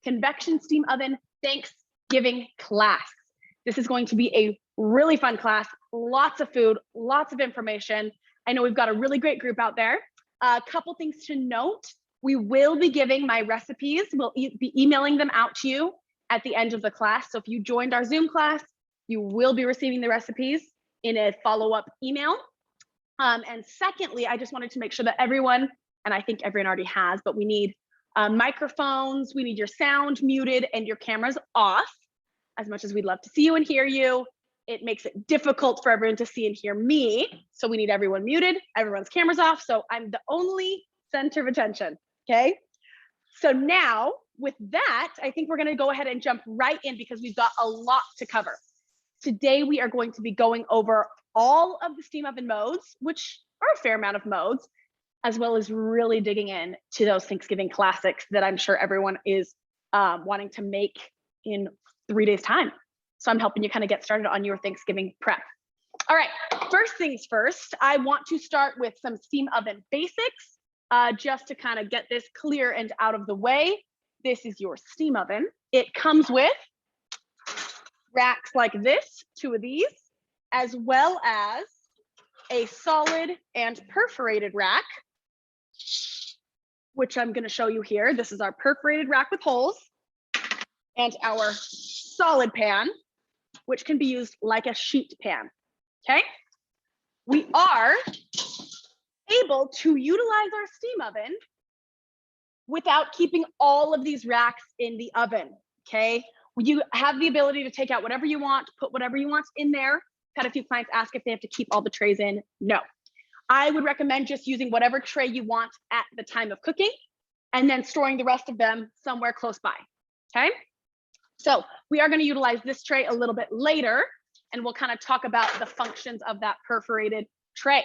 Convection Steam Oven Thanksgiving class. This is going to be a really fun class, lots of food, lots of information. I know we've got a really great group out there. A couple things to note. We will be giving my recipes. We'll be emailing them out to you at the end of the class. So if you joined our Zoom class, you will be receiving the recipes in a follow-up email. And secondly, I just wanted to make sure that everyone, and I think everyone already has, but we need microphones, we need your sound muted and your cameras off. As much as we'd love to see you and hear you, it makes it difficult for everyone to see and hear me. So we need everyone muted, everyone's cameras off. So I'm the only center of attention, okay? So now with that, I think we're gonna go ahead and jump right in because we've got a lot to cover. Today, we are going to be going over all of the steam oven modes, which are a fair amount of modes, as well as really digging in to those Thanksgiving classics that I'm sure everyone is wanting to make in 3 days' time. So I'm helping you kind of get started on your Thanksgiving prep. All right, first things first, I want to start with some steam oven basics, just to kind of get this clear and out of the way. This is your steam oven. It comes with racks like this, 2 of these, as well as a solid and perforated rack, which I'm going to show you here. This is our perforated rack with holes, and our solid pan, which can be used like a sheet pan, okay? We are able to utilize our steam oven without keeping all of these racks in the oven, okay? You have the ability to take out whatever you want, put whatever you want in there. Had a few clients ask if they have to keep all the trays in. No, I would recommend just using whatever tray you want at the time of cooking and then storing the rest of them somewhere close by, okay? So we are gonna utilize this tray a little bit later and we'll kind of talk about the functions of that perforated tray.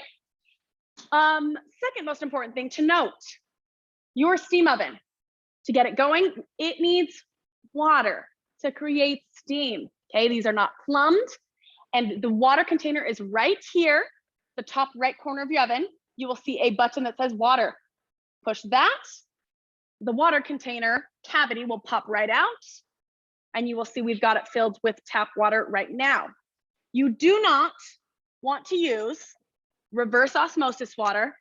Second most important thing to note, your steam oven, to get it going, it needs water to create steam, okay? These are not plumbed, and the water container is right here, the top right corner of your oven. You will see a button that says water. Push that, the water container cavity will pop right out, and you will see we've got it filled with tap water right now. You do not want to use reverse osmosis water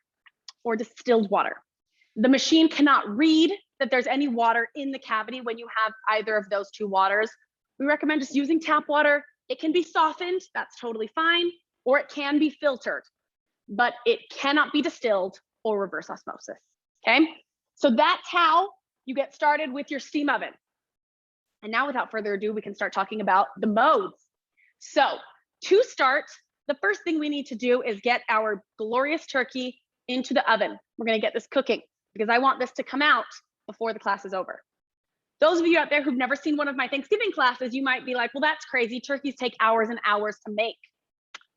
or distilled water. The machine cannot read that there's any water in the cavity when you have either of those 2 waters. We recommend just using tap water. It can be softened, that's totally fine, or it can be filtered, but it cannot be distilled or reverse osmosis, okay? So that's how you get started with your steam oven. And now without further ado, we can start talking about the modes. So to start, the first thing we need to do is get our glorious turkey into the oven. We're gonna get this cooking because I want this to come out before the class is over. Those of you out there who've never seen one of my Thanksgiving classes, you might be like, well, that's crazy. Turkeys take hours and hours to make.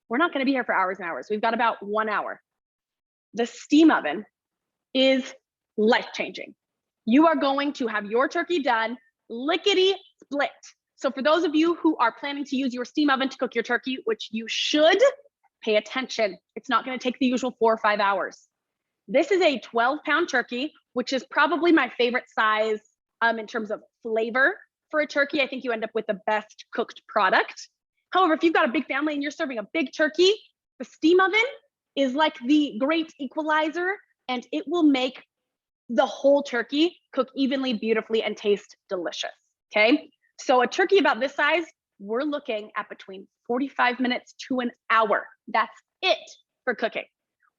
We're not gonna be here for hours and hours. We've got about 1 hour. The steam oven is life-changing. You are going to have your turkey done lickety split. So for those of you who are planning to use your steam oven to cook your turkey, which you should, pay attention. It's not gonna take the usual 4 or 5 hours. This is a 12-pound turkey, which is probably my favorite size in terms of flavor for a turkey. I think you end up with the best cooked product. However, if you've got a big family and you're serving a big turkey, the steam oven is like the great equalizer, and it will make the whole turkey cook evenly, beautifully, and taste delicious, okay? So a turkey about this size, we're looking at between 45 minutes to an hour. That's it for cooking.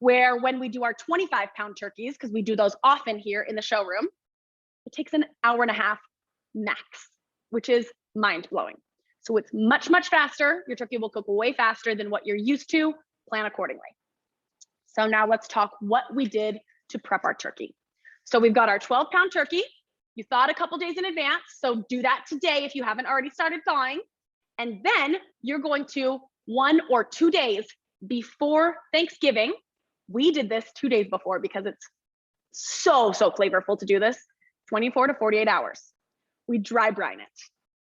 Where when we do our 25-pound turkeys, because we do those often here in the showroom, it takes an hour and a half max, which is mind-blowing. So it's much, much faster. Your turkey will cook way faster than what you're used to. Plan accordingly. So now let's talk what we did to prep our turkey. So we've got our 12-pound turkey. You thawed a couple days in advance, so do that today if you haven't already started thawing. And then you're going to 1 or 2 days before Thanksgiving. We did this 2 days before because it's so flavorful to do this, 24 to 48 hours. We dry brine it.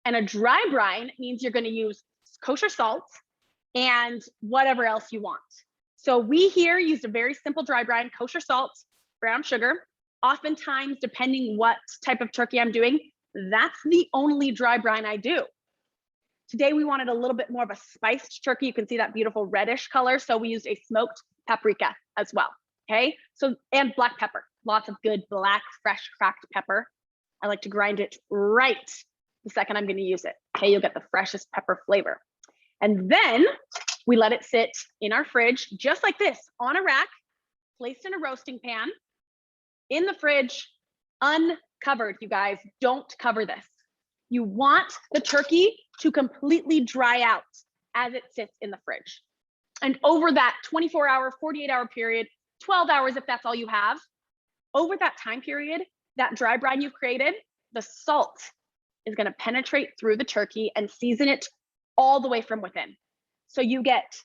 And a dry brine means you're gonna use kosher salt and whatever else you want. So we here used a very simple dry brine, kosher salt, brown sugar. Oftentimes, depending what type of turkey I'm doing, That's the only dry brine I do. Today, we wanted a little bit more of a spiced turkey. You can see that beautiful reddish color. So we used a smoked paprika as well, okay? So, and black pepper, lots of good black, fresh, cracked pepper. I like to grind it right the second I'm gonna use it, okay? You'll get the freshest pepper flavor. And then we let it sit in our fridge, just like this, on a rack, placed in a roasting pan, in the fridge, uncovered, you guys. Don't cover this. You want the turkey to completely dry out as it sits in the fridge. And over that 24-hour, 48-hour period, 12 hours if that's all you have, over that time period, that dry brine you've created, the salt is gonna penetrate through the turkey and season it all the way from within. So you get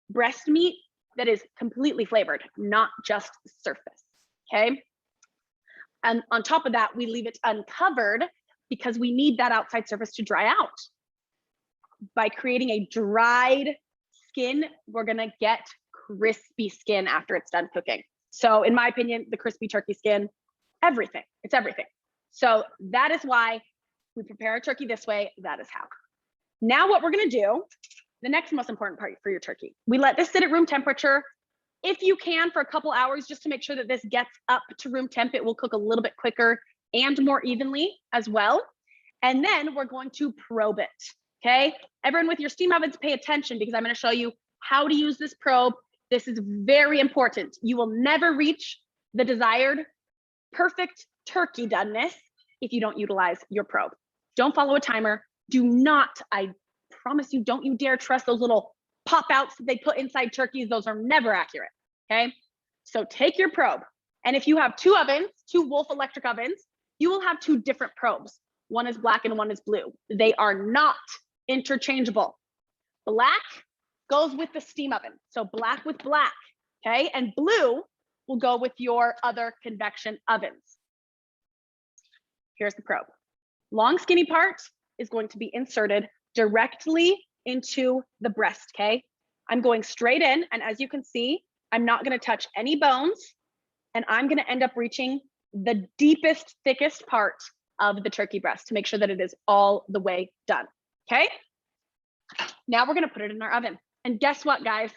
breast meat that is completely flavored, not just surface, okay? And on top of that, we leave it uncovered because we need that outside surface to dry out. By creating a dried skin, we're gonna get crispy skin after it's done cooking. So in my opinion, the crispy turkey skin, everything, it's everything. So that is why we prepare a turkey this way, that is how. Now what we're gonna do, the next most important part for your turkey, we let this sit at room temperature. If you can, for a couple hours, just to make sure that this gets up to room temp, it will cook a little bit quicker and more evenly as well. And then we're going to probe it, okay? Everyone with your steam ovens, pay attention because I'm gonna show you how to use this probe. This is very important. You will never reach the desired perfect turkey doneness if you don't utilize your probe. Don't follow a timer. Do not, I promise you, don't you dare trust those little pop outs that they put inside turkeys. Those are never accurate, okay? So take your probe. And if you have two ovens, two Wolf electric ovens, you will have two different probes. One is black and one is blue. They are not interchangeable. Black goes with the steam oven. So black with black, okay? And blue will go with your other convection ovens. Here's the probe. Long skinny part is going to be inserted directly into the breast, okay? I'm going straight in, and as you can see, I'm not gonna touch any bones, and I'm gonna end up reaching the deepest, thickest part of the turkey breast to make sure that it is all the way done, okay? Now we're gonna put it in our oven. And guess what, guys?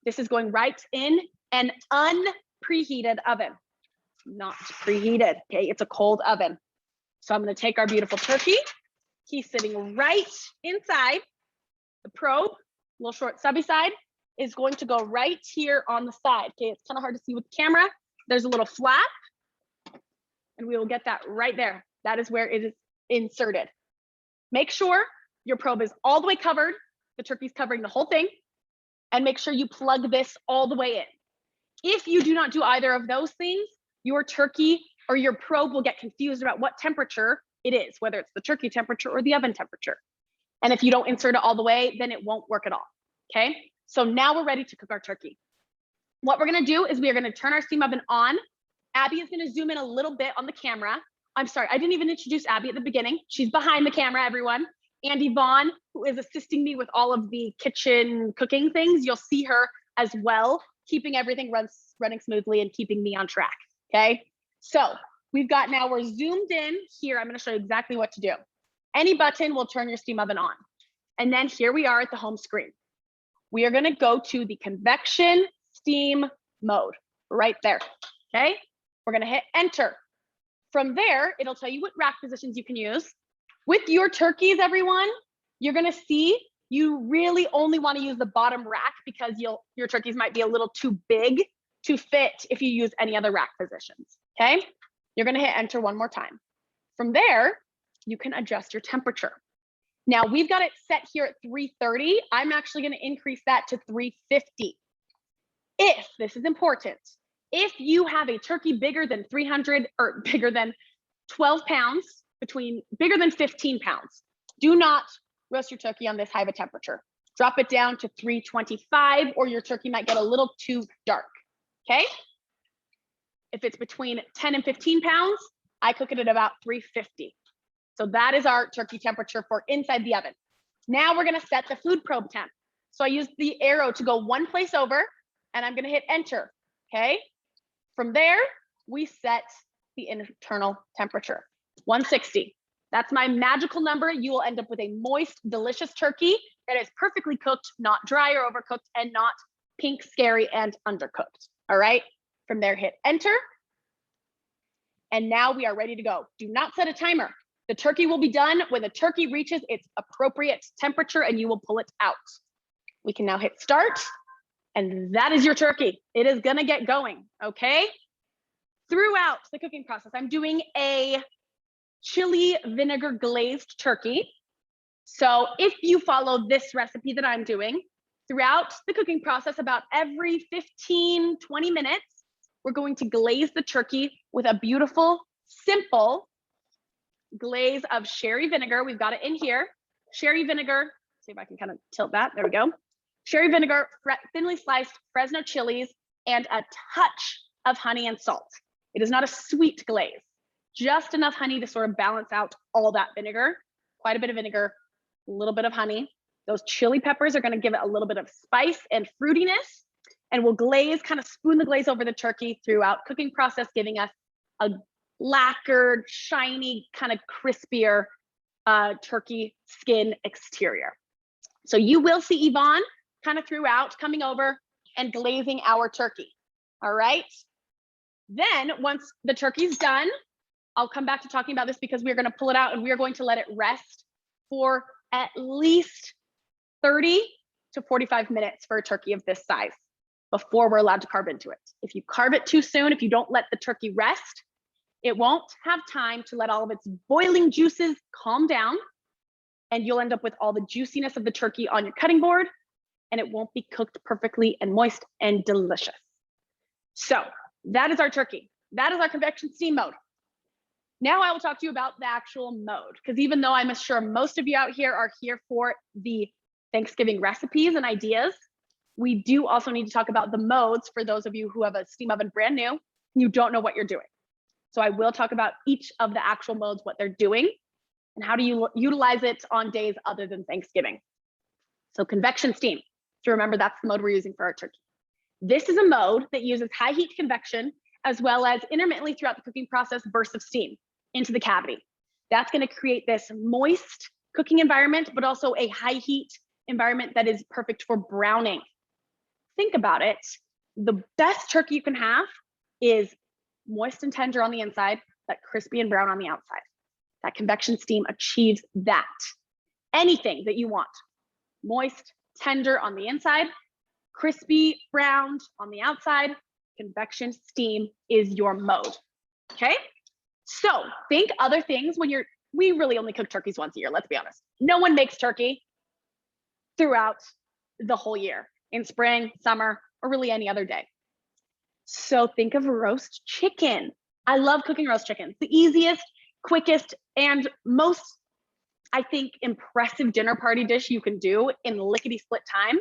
This is going right in an unpreheated oven. Not preheated, okay? It's a cold oven. So I'm gonna take our beautiful turkey. He's sitting right inside. The probe, little short stubby side, is going to go right here on the side. Okay, it's kind of hard to see with the camera. There's a little flap, and we will get that right there. That is where it is inserted. Make sure your probe is all the way covered. The turkey's covering the whole thing. And make sure you plug this all the way in. If you do not do either of those things, your turkey or your probe will get confused about what temperature it is, whether it's the turkey temperature or the oven temperature. And if you don't insert it all the way, then it won't work at all, okay? So now we're ready to cook our turkey. What we're gonna do is we are gonna turn our steam oven on. Abby is gonna zoom in a little bit on the camera. I'm sorry, I didn't even introduce Abby at the beginning. She's behind the camera, everyone. And Yvonne, who is assisting me with all of the kitchen cooking things, you'll see her as well, keeping everything running smoothly and keeping me on track, okay? So we've got now, we're zoomed in here. I'm gonna show you exactly what to do. Any button will turn your steam oven on. And then here we are at the home screen. We are gonna go to the Convection Steam mode, right there, okay? We're gonna hit enter. From there, it'll tell you what rack positions you can use. With your turkeys, everyone, you're gonna see you really only wanna use the bottom rack because your turkeys might be a little too big to fit if you use any other rack positions, okay? You're gonna hit enter one more time. From there, you can adjust your temperature. Now we've got it set here at 330. I'm actually gonna increase that to 350. If, this is important, if you have a turkey bigger than 300 or bigger than 12 pounds, bigger than 15 pounds, do not roast your turkey on this high of a temperature. Drop it down to 325 or your turkey might get a little too dark, okay? If it's between 10 and 15 pounds, I cook it at about 350. So that is our turkey temperature for inside the oven. Now we're gonna set the food probe temp. So I use the arrow to go one place over and I'm gonna hit enter, okay? From there, we set the internal temperature, 160. That's my magical number. You will end up with a moist, delicious turkey that is perfectly cooked, not dry or overcooked, and not pink, scary, and undercooked. All right. From there, hit enter. And now we are ready to go. Do not set a timer. The turkey will be done when the turkey reaches its appropriate temperature and you will pull it out. We can now hit start. And that is your turkey. It is gonna get going, okay? Throughout the cooking process, I'm doing a chili vinegar glazed turkey. So if you follow this recipe that I'm doing, throughout the cooking process, about every 15, 20 minutes, we're going to glaze the turkey with a beautiful, simple glaze of sherry vinegar. We've got it in here. Sherry vinegar, see if I can kind of tilt that, there we go. Sherry vinegar, thinly sliced Fresno chilies, and a touch of honey and salt. It is not a sweet glaze, just enough honey to sort of balance out all that vinegar. Quite a bit of vinegar, a little bit of honey. Those chili peppers are gonna give it a little bit of spice and fruitiness, and we'll glaze, kind of spoon the glaze over the turkey throughout cooking process, giving us a lacquered, shiny, kind of crispier turkey skin exterior. So you will see Yvonne kind of throughout coming over and glazing our turkey. All right. Then once the turkey's done, I'll come back to talking about this because we're going to pull it out and we're going to let it rest for at least 30 to 45 minutes for a turkey of this size before we're allowed to carve into it. If you carve it too soon, if you don't let the turkey rest, it won't have time to let all of its boiling juices calm down, and you'll end up with all the juiciness of the turkey on your cutting board, and it won't be cooked perfectly and moist and delicious. So that is our turkey. That is our convection steam mode. Now I will talk to you about the actual mode, because even though I'm sure most of you out here are here for the Thanksgiving recipes and ideas, we do also need to talk about the modes for those of you who have a steam oven brand new and you don't know what you're doing. So I will talk about each of the actual modes, what they're doing, and how do you utilize it on days other than Thanksgiving. So convection steam. So remember, that's the mode we're using for our turkey. This is a mode that uses high heat convection as well as intermittently throughout the cooking process bursts of steam into the cavity. That's going to create this moist cooking environment, but also a high heat environment that is perfect for browning. Think about it. The best turkey you can have is moist and tender on the inside, that crispy and brown on the outside. That convection steam achieves that. Anything that you want, moist, tender on the inside, crispy, browned on the outside, convection steam is your mode, okay? So think other things when we really only cook turkeys once a year, let's be honest. No one makes turkey throughout the whole year, in spring, summer, or really any other day. So think of roast chicken. I love cooking roast chicken. It's the easiest, quickest, and most, I think, impressive dinner party dish you can do in lickety split time.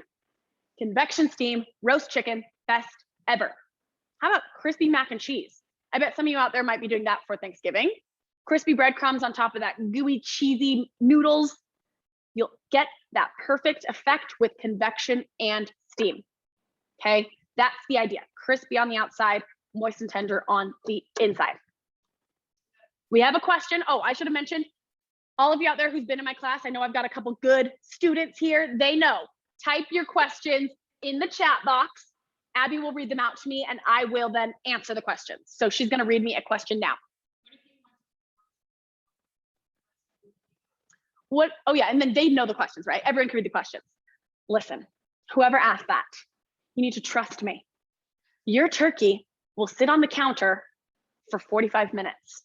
Convection steam, roast chicken, best ever. How about crispy mac and cheese? I bet some of you out there might be doing that for Thanksgiving. Crispy breadcrumbs on top of that gooey, cheesy noodles. You'll get that perfect effect with convection and steam, okay? That's the idea. Crispy on the outside, moist and tender on the inside. We have a question. Oh, I should have mentioned, all of you out there who's been in my class, I know I've got a couple good students here. They know. Type your questions in the chat box. Abby will read them out to me and I will then answer the questions. So she's going to read me a question now. What? Oh yeah, and then they know the questions, right? Everyone can read the questions. Listen, whoever asked that, you need to trust me. Your turkey will sit on the counter for 45 minutes.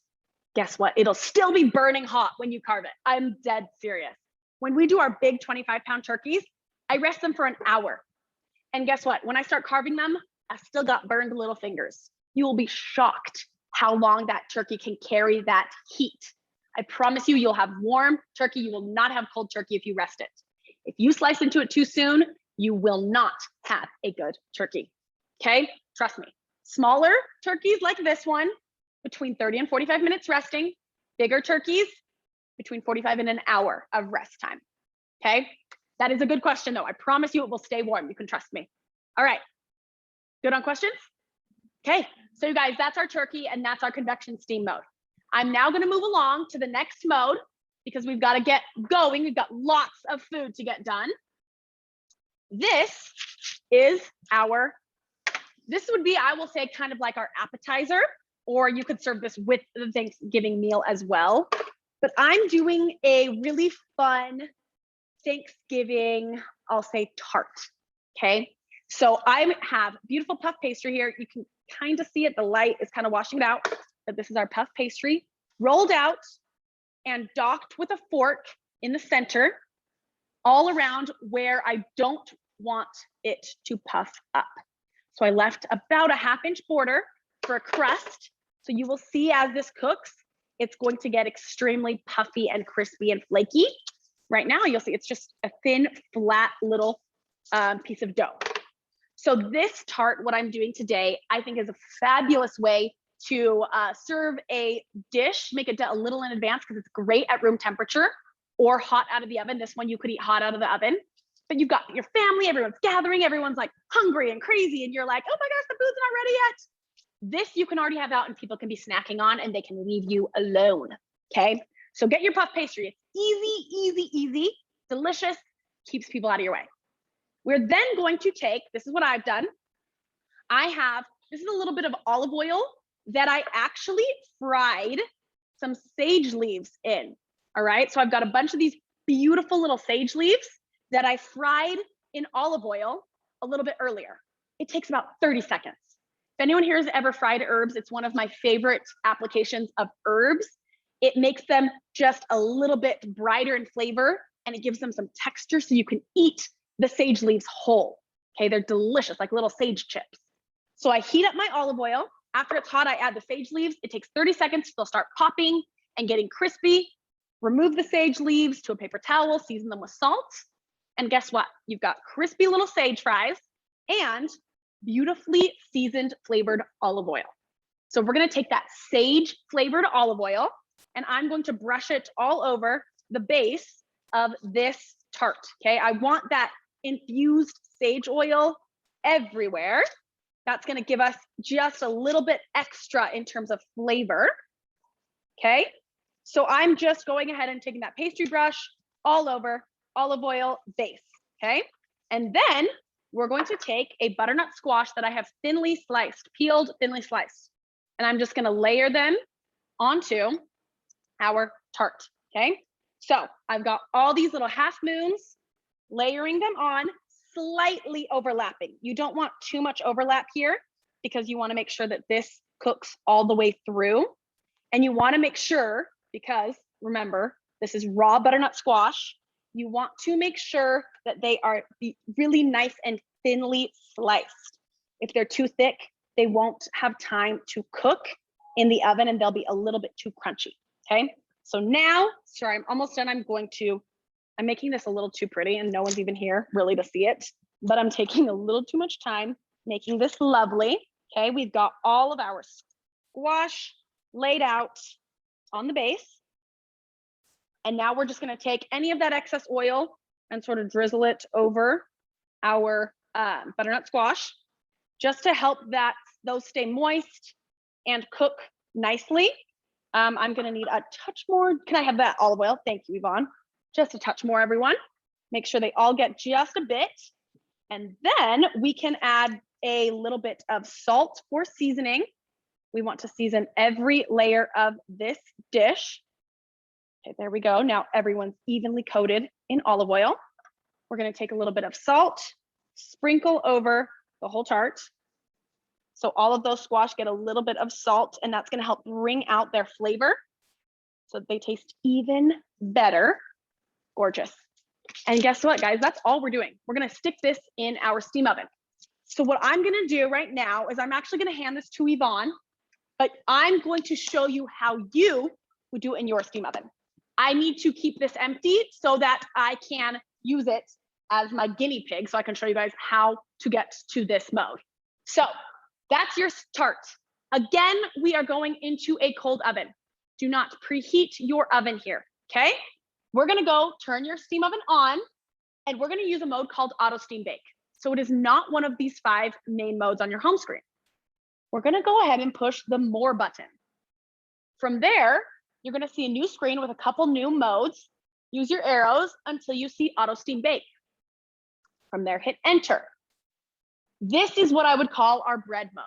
Guess what? It'll still be burning hot when you carve it. I'm dead serious. When we do our big 25-pound turkeys, I rest them for an hour. And guess what? When I start carving them, I still got burned little fingers. You will be shocked how long that turkey can carry that heat. I promise you, you'll have warm turkey. You will not have cold turkey if you rest it. If you slice into it too soon, you will not have a good turkey. Okay? Trust me. Smaller turkeys like this one, between 30 and 45 minutes resting. Bigger turkeys, between 45 and an hour of rest time. Okay? That is a good question though. I promise you it will stay warm. You can trust me. All right. Good on questions? Okay. So you guys, that's our turkey and that's our convection steam mode. I'm now going to move along to the next mode, because we've got to get going. We've got lots of food to get done. This is this would be, I will say, kind of like our appetizer, or you could serve this with the Thanksgiving meal as well. But I'm doing a really fun Thanksgiving, I'll say, tart, okay? So I have beautiful puff pastry here. You can kind of see it. The light is kind of washing it out, but this is our puff pastry, rolled out and docked with a fork in the center, all around where I don't want it to puff up. So I left about a 1/2 inch border for a crust. So you will see as this cooks, it's going to get extremely puffy and crispy and flaky. Right now, you'll see it's just a thin, flat little piece of dough. So this tart, what I'm doing today, I think is a fabulous way to serve a dish, make it a little in advance because it's great at room temperature or hot out of the oven. This one you could eat hot out of the oven, but you've got your family, everyone's gathering, everyone's like hungry and crazy, and you're like, oh my gosh, the food's not ready yet. This you can already have out and people can be snacking on and they can leave you alone, okay? So get your puff pastry. It's easy, easy, easy, delicious, keeps people out of your way. We're then going to take, this is what I've done. This is a little bit of olive oil that I actually fried some sage leaves in, all right? So I've got a bunch of these beautiful little sage leaves that I fried in olive oil a little bit earlier. It takes about 30 seconds. If anyone here has ever fried herbs, it's one of my favorite applications of herbs. It makes them just a little bit brighter in flavor and it gives them some texture so you can eat the sage leaves whole. Okay, they're delicious, like little sage chips. So I heat up my olive oil. After it's hot, I add the sage leaves. It takes 30 seconds. They'll start popping and getting crispy. Remove the sage leaves to a paper towel, season them with salt. And guess what? You've got crispy little sage fries and beautifully seasoned flavored olive oil. So we're gonna take that sage flavored olive oil and I'm going to brush it all over the base of this tart, okay? I want that infused sage oil everywhere. That's gonna give us just a little bit extra in terms of flavor, okay? So I'm just going ahead and taking that pastry brush all over olive oil base, okay? And then we're going to take a butternut squash that I have thinly sliced, peeled, thinly sliced. And I'm just gonna layer them onto our tart, okay? So I've got all these little half moons, layering them on, slightly overlapping. You don't want too much overlap here because you wanna make sure that this cooks all the way through. And you wanna make sure, because remember, this is raw butternut squash, you want to make sure that they are really nice and thinly sliced. If they're too thick, they won't have time to cook in the oven and they'll be a little bit too crunchy, okay? So now, sorry, I'm almost done. I'm making this a little too pretty and no one's even here really to see it, but I'm taking a little too much time making this lovely, okay? We've got all of our squash laid out on the base. And now we're just gonna take any of that excess oil and sort of drizzle it over our butternut squash just to help those stay moist and cook nicely. I'm gonna need a touch more. Can I have that olive oil? Thank you, Yvonne. Just a touch more, everyone. Make sure they all get just a bit. And then we can add a little bit of salt for seasoning. We want to season every layer of this dish. Okay, there we go. Now everyone's evenly coated in olive oil. We're gonna take a little bit of salt, sprinkle over the whole tart. So all of those squash get a little bit of salt and that's gonna help bring out their flavor so they taste even better. Gorgeous. And guess what, guys? That's all we're doing. We're gonna stick this in our steam oven. So what I'm gonna do right now is I'm actually gonna hand this to Yvonne, but I'm going to show you how you would do it in your steam oven. I need to keep this empty so that I can use it as my guinea pig so I can show you guys how to get to this mode. So that's your tart. Again, we are going into a cold oven. Do not preheat your oven here, okay? We're gonna go turn your steam oven on and we're gonna use a mode called auto steam bake. So it is not one of these 5 main modes on your home screen. We're gonna go ahead and push the more button. From there, you're gonna see a new screen with a couple new modes. Use your arrows until you see auto steam bake. From there, hit enter. This is what I would call our bread mode,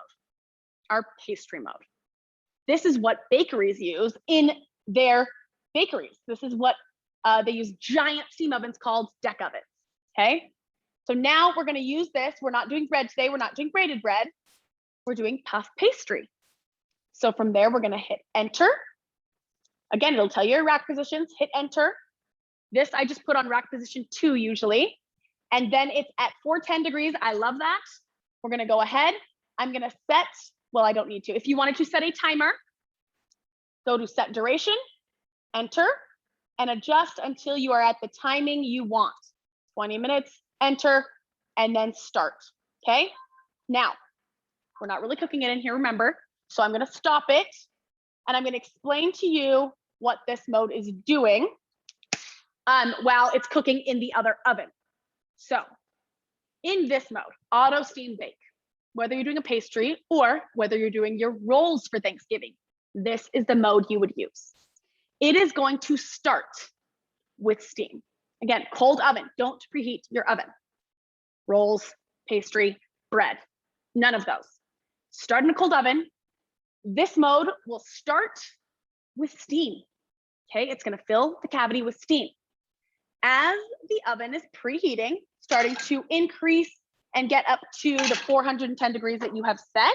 our pastry mode. This is what bakeries use in their bakeries. This is what they use giant steam ovens called deck ovens, okay? So now we're gonna use this. We're not doing bread today. We're not doing braided bread. We're doing puff pastry. So from there, we're gonna hit enter. Again, it'll tell you your rack positions, hit enter. This I just put on rack position 2 usually. And then it's at 410 degrees. I love that. We're gonna go ahead. I'm gonna set, well, I don't need to. If you wanted to set a timer, go to set duration, enter, and adjust until you are at the timing you want. 20 minutes, enter, and then start, okay? Now, we're not really cooking it in here, remember? So I'm gonna stop it, and I'm gonna explain to you what this mode is doing while it's cooking in the other oven. So in this mode, auto steam bake, whether you're doing a pastry or whether you're doing your rolls for Thanksgiving, this is the mode you would use. It is going to start with steam. Again, cold oven, don't preheat your oven. Rolls, pastry, bread, none of those. Start in a cold oven. This mode will start with steam, okay? It's gonna fill the cavity with steam. As the oven is preheating, starting to increase and get up to the 410 degrees that you have set,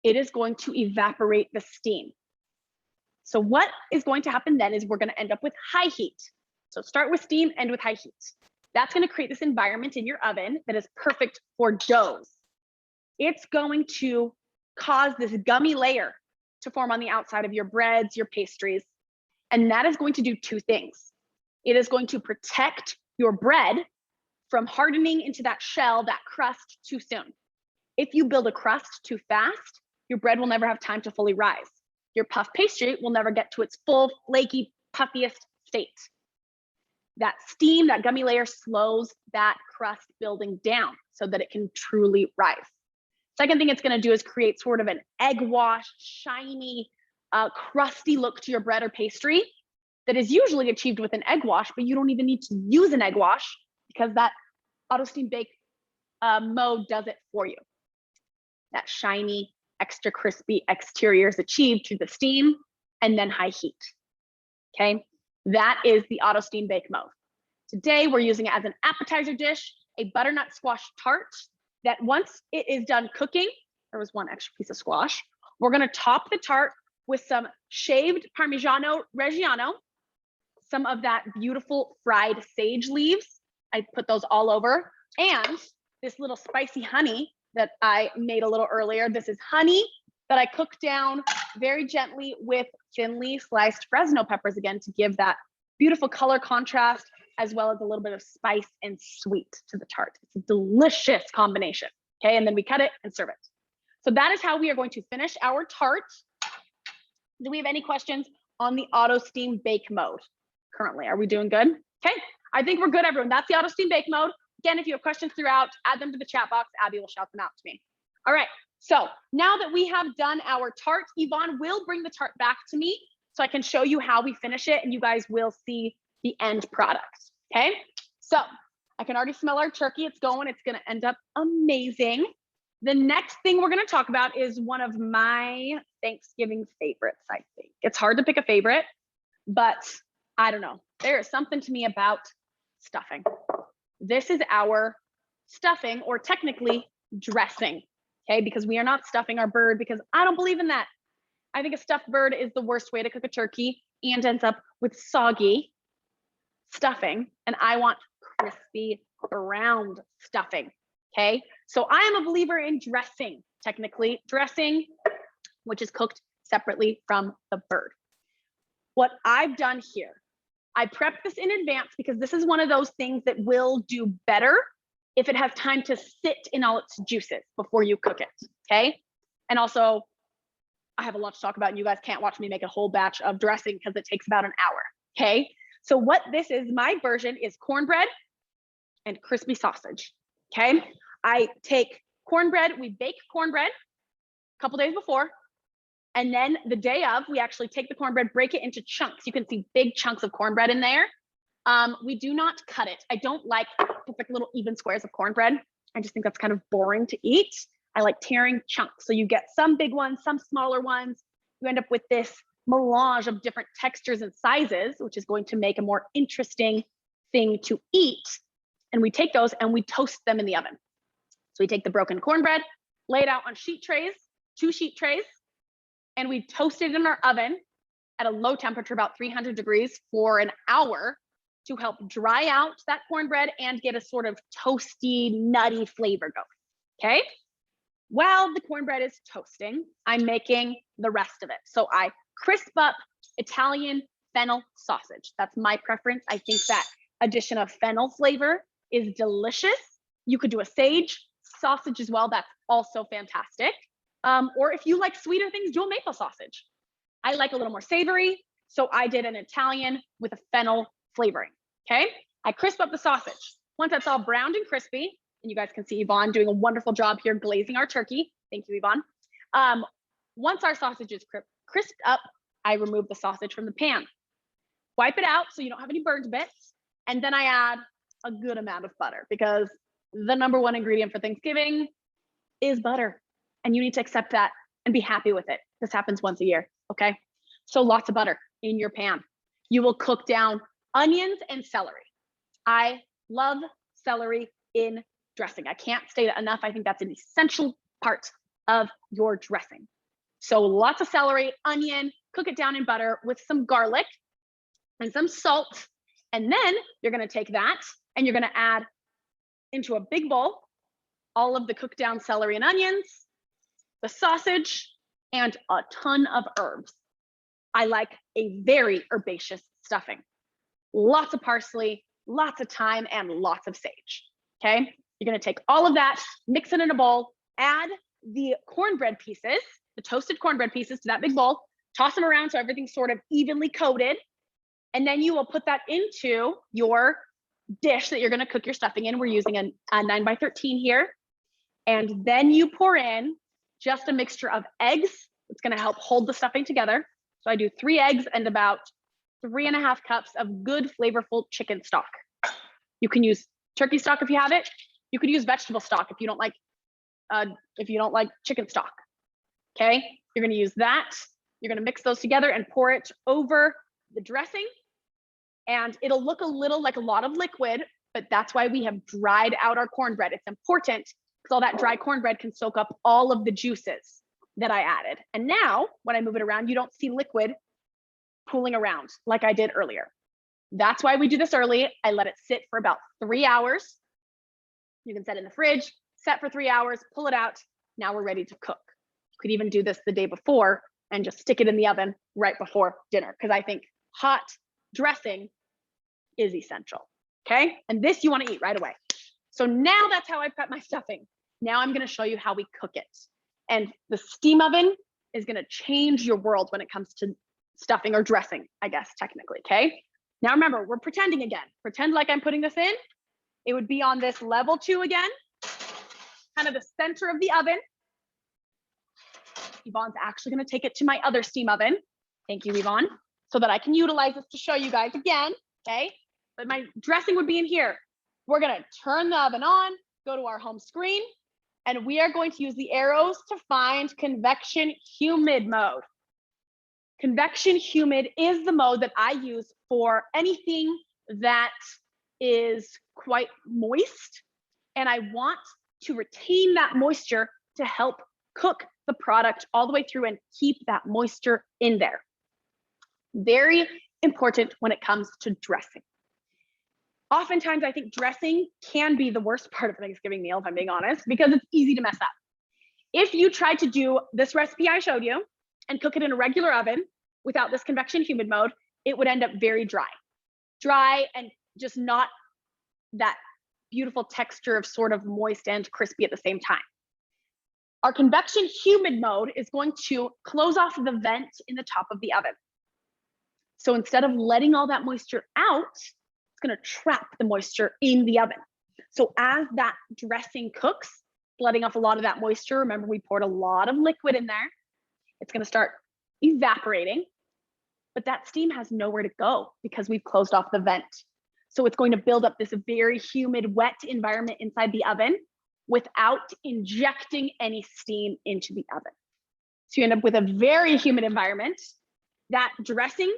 it is going to evaporate the steam. So what is going to happen then is we're gonna end up with high heat. So start with steam, end with high heat. That's gonna create this environment in your oven that is perfect for doughs. It's going to cause this gummy layer to form on the outside of your breads, your pastries, and that is going to do 2 things. It is going to protect your bread from hardening into that shell, that crust too soon. If you build a crust too fast, your bread will never have time to fully rise. Your puff pastry will never get to its full, flaky, puffiest state. That steam, that gummy layer slows that crust building down so that it can truly rise. Second thing it's gonna do is create sort of an egg wash, shiny, crusty look to your bread or pastry that is usually achieved with an egg wash, but you don't even need to use an egg wash because that auto steam bake mode does it for you. That shiny, extra crispy exterior is achieved through the steam and then high heat, okay? That is the auto steam bake mode. Today, we're using it as an appetizer dish, a butternut squash tart that once it is done cooking, there was one extra piece of squash, we're gonna top the tart with some shaved Parmigiano Reggiano, some of that beautiful fried sage leaves. I put those all over, and this little spicy honey that I made a little earlier. This is honey that I cooked down very gently with thinly sliced Fresno peppers again to give that beautiful color contrast, as well as a little bit of spice and sweet to the tart. It's a delicious combination, okay? And then we cut it and serve it. So that is how we are going to finish our tart. Do we have any questions on the auto steam bake mode currently? Are we doing good? Okay, I think we're good, everyone. That's the auto steam bake mode. Again, if you have questions throughout, add them to the chat box. Abby will shout them out to me. All right, so now that we have done our tart, Yvonne will bring the tart back to me so I can show you how we finish it and you guys will see the end product, okay? So I can already smell our turkey. It's going, it's gonna end up amazing. The next thing we're gonna talk about is one of my Thanksgiving favorites, I think. It's hard to pick a favorite, but I don't know. There is something to me about stuffing. This is our stuffing, or technically dressing, okay? Because we are not stuffing our bird because I don't believe in that. I think a stuffed bird is the worst way to cook a turkey and ends up with soggy stuffing, and I want crispy browned stuffing, okay? So I am a believer in dressing, technically dressing, which is cooked separately from the bird. What I've done here, I prepped this in advance because this is one of those things that will do better if it has time to sit in all its juices before you cook it, okay? And also, I have a lot to talk about and you guys can't watch me make a whole batch of dressing because it takes about an hour, okay? So what this is, my version is cornbread and crispy sausage, okay? I take cornbread, we bake cornbread a couple days before, And then the day of, we actually take the cornbread, break it into chunks. You can see big chunks of cornbread in there. We do not cut it. I don't like perfect little even squares of cornbread. I just think that's kind of boring to eat. I like tearing chunks. So you get some big ones, some smaller ones. You end up with this melange of different textures and sizes, which is going to make a more interesting thing to eat. And we take those and we toast them in the oven. So we take the broken cornbread, lay it out on sheet trays, 2 sheet trays, and we toast it in our oven at a low temperature, about 300 degrees for an hour to help dry out that cornbread and get a sort of toasty, nutty flavor going, okay? While the cornbread is toasting, I'm making the rest of it. So I crisp up Italian fennel sausage. That's my preference. I think that addition of fennel flavor is delicious. You could do a sage sausage as well. That's also fantastic. Or if you like sweeter things, do a maple sausage. I like a little more savory, so I did an Italian with a fennel flavoring, okay? I crisp up the sausage. Once that's all browned and crispy, and you guys can see Yvonne doing a wonderful job here glazing our turkey. Thank you, Yvonne. Once our sausage is crisped up, I remove the sausage from the pan. Wipe it out so you don't have any burned bits, and then I add a good amount of butter because the #1 ingredient for Thanksgiving is butter, and you need to accept that and be happy with it. This happens once a year, okay? So lots of butter in your pan. You will cook down onions and celery. I love celery in dressing. I can't state it enough. I think that's an essential part of your dressing. So lots of celery, onion, cook it down in butter with some garlic and some salt. And then you're gonna take that and you're gonna add into a big bowl all of the cooked down celery and onions, the sausage, and a ton of herbs. I like a very herbaceous stuffing. Lots of parsley, lots of thyme, and lots of sage, okay? You're gonna take all of that, mix it in a bowl, add the cornbread pieces, the toasted cornbread pieces to that big bowl, toss them around so everything's sort of evenly coated, and then you will put that into your dish that you're gonna cook your stuffing in. We're using a 9x13 here. And then you pour in just a mixture of eggs. It's gonna help hold the stuffing together. So I do 3 eggs and about 3.5 cups of good flavorful chicken stock. You can use turkey stock if you have it. You could use vegetable stock if you don't like chicken stock. Okay, you're gonna use that. You're gonna mix those together and pour it over the dressing. And it'll look a little like a lot of liquid, but that's why we have dried out our cornbread. It's important because all that dry cornbread can soak up all of the juices that I added. And now when I move it around, you don't see liquid pooling around like I did earlier. That's why we do this early. I let it sit for about 3 hours. You can set it in the fridge, set for 3 hours, pull it out. Now we're ready to cook. You could even do this the day before and just stick it in the oven right before dinner, because I think hot dressing is essential, okay? And this you wanna eat right away. So now that's how I prep my stuffing. Now I'm gonna show you how we cook it. And the steam oven is gonna change your world when it comes to stuffing or dressing, I guess, technically, okay? Now remember, we're pretending again. Pretend like I'm putting this in. It would be on this level 2 again, kind of the center of the oven. Yvonne's actually gonna take it to my other steam oven. Thank you, Yvonne, so that I can utilize this to show you guys again, okay? But my dressing would be in here. We're gonna turn the oven on, go to our home screen, and we are going to use the arrows to find Convection Humid mode. Convection Humid is the mode that I use for anything that is quite moist, and I want to retain that moisture to help cook the product all the way through and keep that moisture in there. Very important when it comes to dressing. Oftentimes, I think dressing can be the worst part of a Thanksgiving meal, if I'm being honest, because it's easy to mess up. If you tried to do this recipe I showed you and cook it in a regular oven without this Convection Humid mode, it would end up very dry. Dry and just not that beautiful texture of sort of moist and crispy at the same time. Our Convection Humid mode is going to close off the vent in the top of the oven. So instead of letting all that moisture out, it's gonna trap the moisture in the oven. So as that dressing cooks, letting off a lot of that moisture, remember we poured a lot of liquid in there, it's gonna start evaporating, but that steam has nowhere to go because we've closed off the vent. So it's going to build up this very humid, wet environment inside the oven without injecting any steam into the oven. So you end up with a very humid environment. That dressing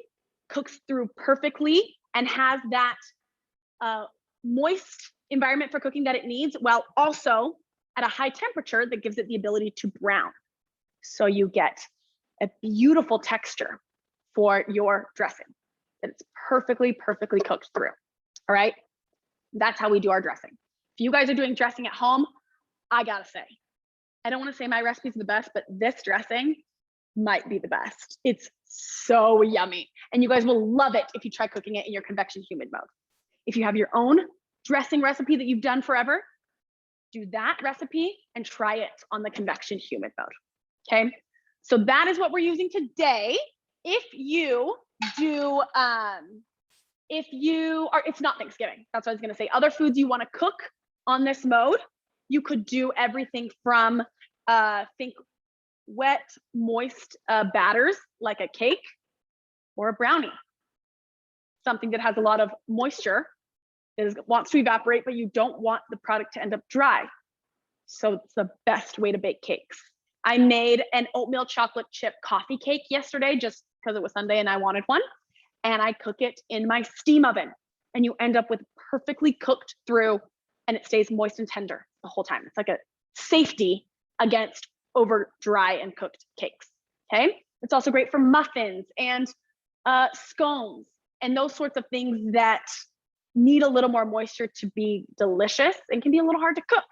cooks through perfectly and has that moist environment for cooking that it needs, while also at a high temperature that gives it the ability to brown. So you get a beautiful texture for your dressing that it's perfectly cooked through. All right, that's how we do our dressing. If you guys are doing dressing at home, I gotta say, I don't want to say my recipes are the best, but this dressing might be the best. It's so yummy, and you guys will love it if you try cooking it in your convection humid mode. If you have your own dressing recipe that you've done forever, do that recipe and try it on the convection humid mode. Okay, so that is what we're using today. If you do, it's not Thanksgiving. That's what I was gonna say. Other foods you wanna cook on this mode, you could do everything from, think wet, moist batters like a cake or a brownie. Something that has a lot of moisture, wants to evaporate, but you don't want the product to end up dry. So it's the best way to bake cakes. I made an oatmeal chocolate chip coffee cake yesterday just because it was Sunday and I wanted one. And I cook it in my steam oven. And you end up with perfectly cooked through, and it stays moist and tender the whole time. It's like a safety against over dry and cooked cakes. Okay. It's also great for muffins and scones and those sorts of things that need a little more moisture to be delicious and can be a little hard to cook.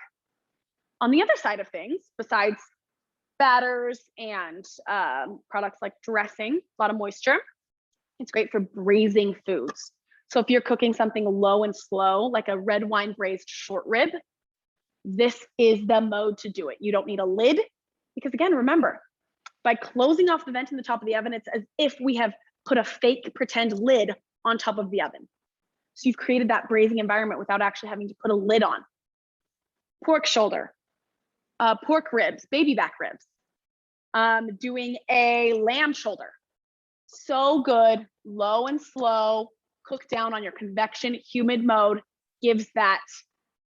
On the other side of things, besides batters and products like dressing, a lot of moisture, it's great for braising foods. So if you're cooking something low and slow, like a red wine braised short rib, this is the mode to do it. You don't need a lid because, again, remember, by closing off the vent in the top of the oven, it's as if we have put a fake pretend lid on top of the oven. So you've created that braising environment without actually having to put a lid on. Pork shoulder, pork ribs, baby back ribs, doing a lamb shoulder. So good, low and slow, cook down on your convection humid mode, gives that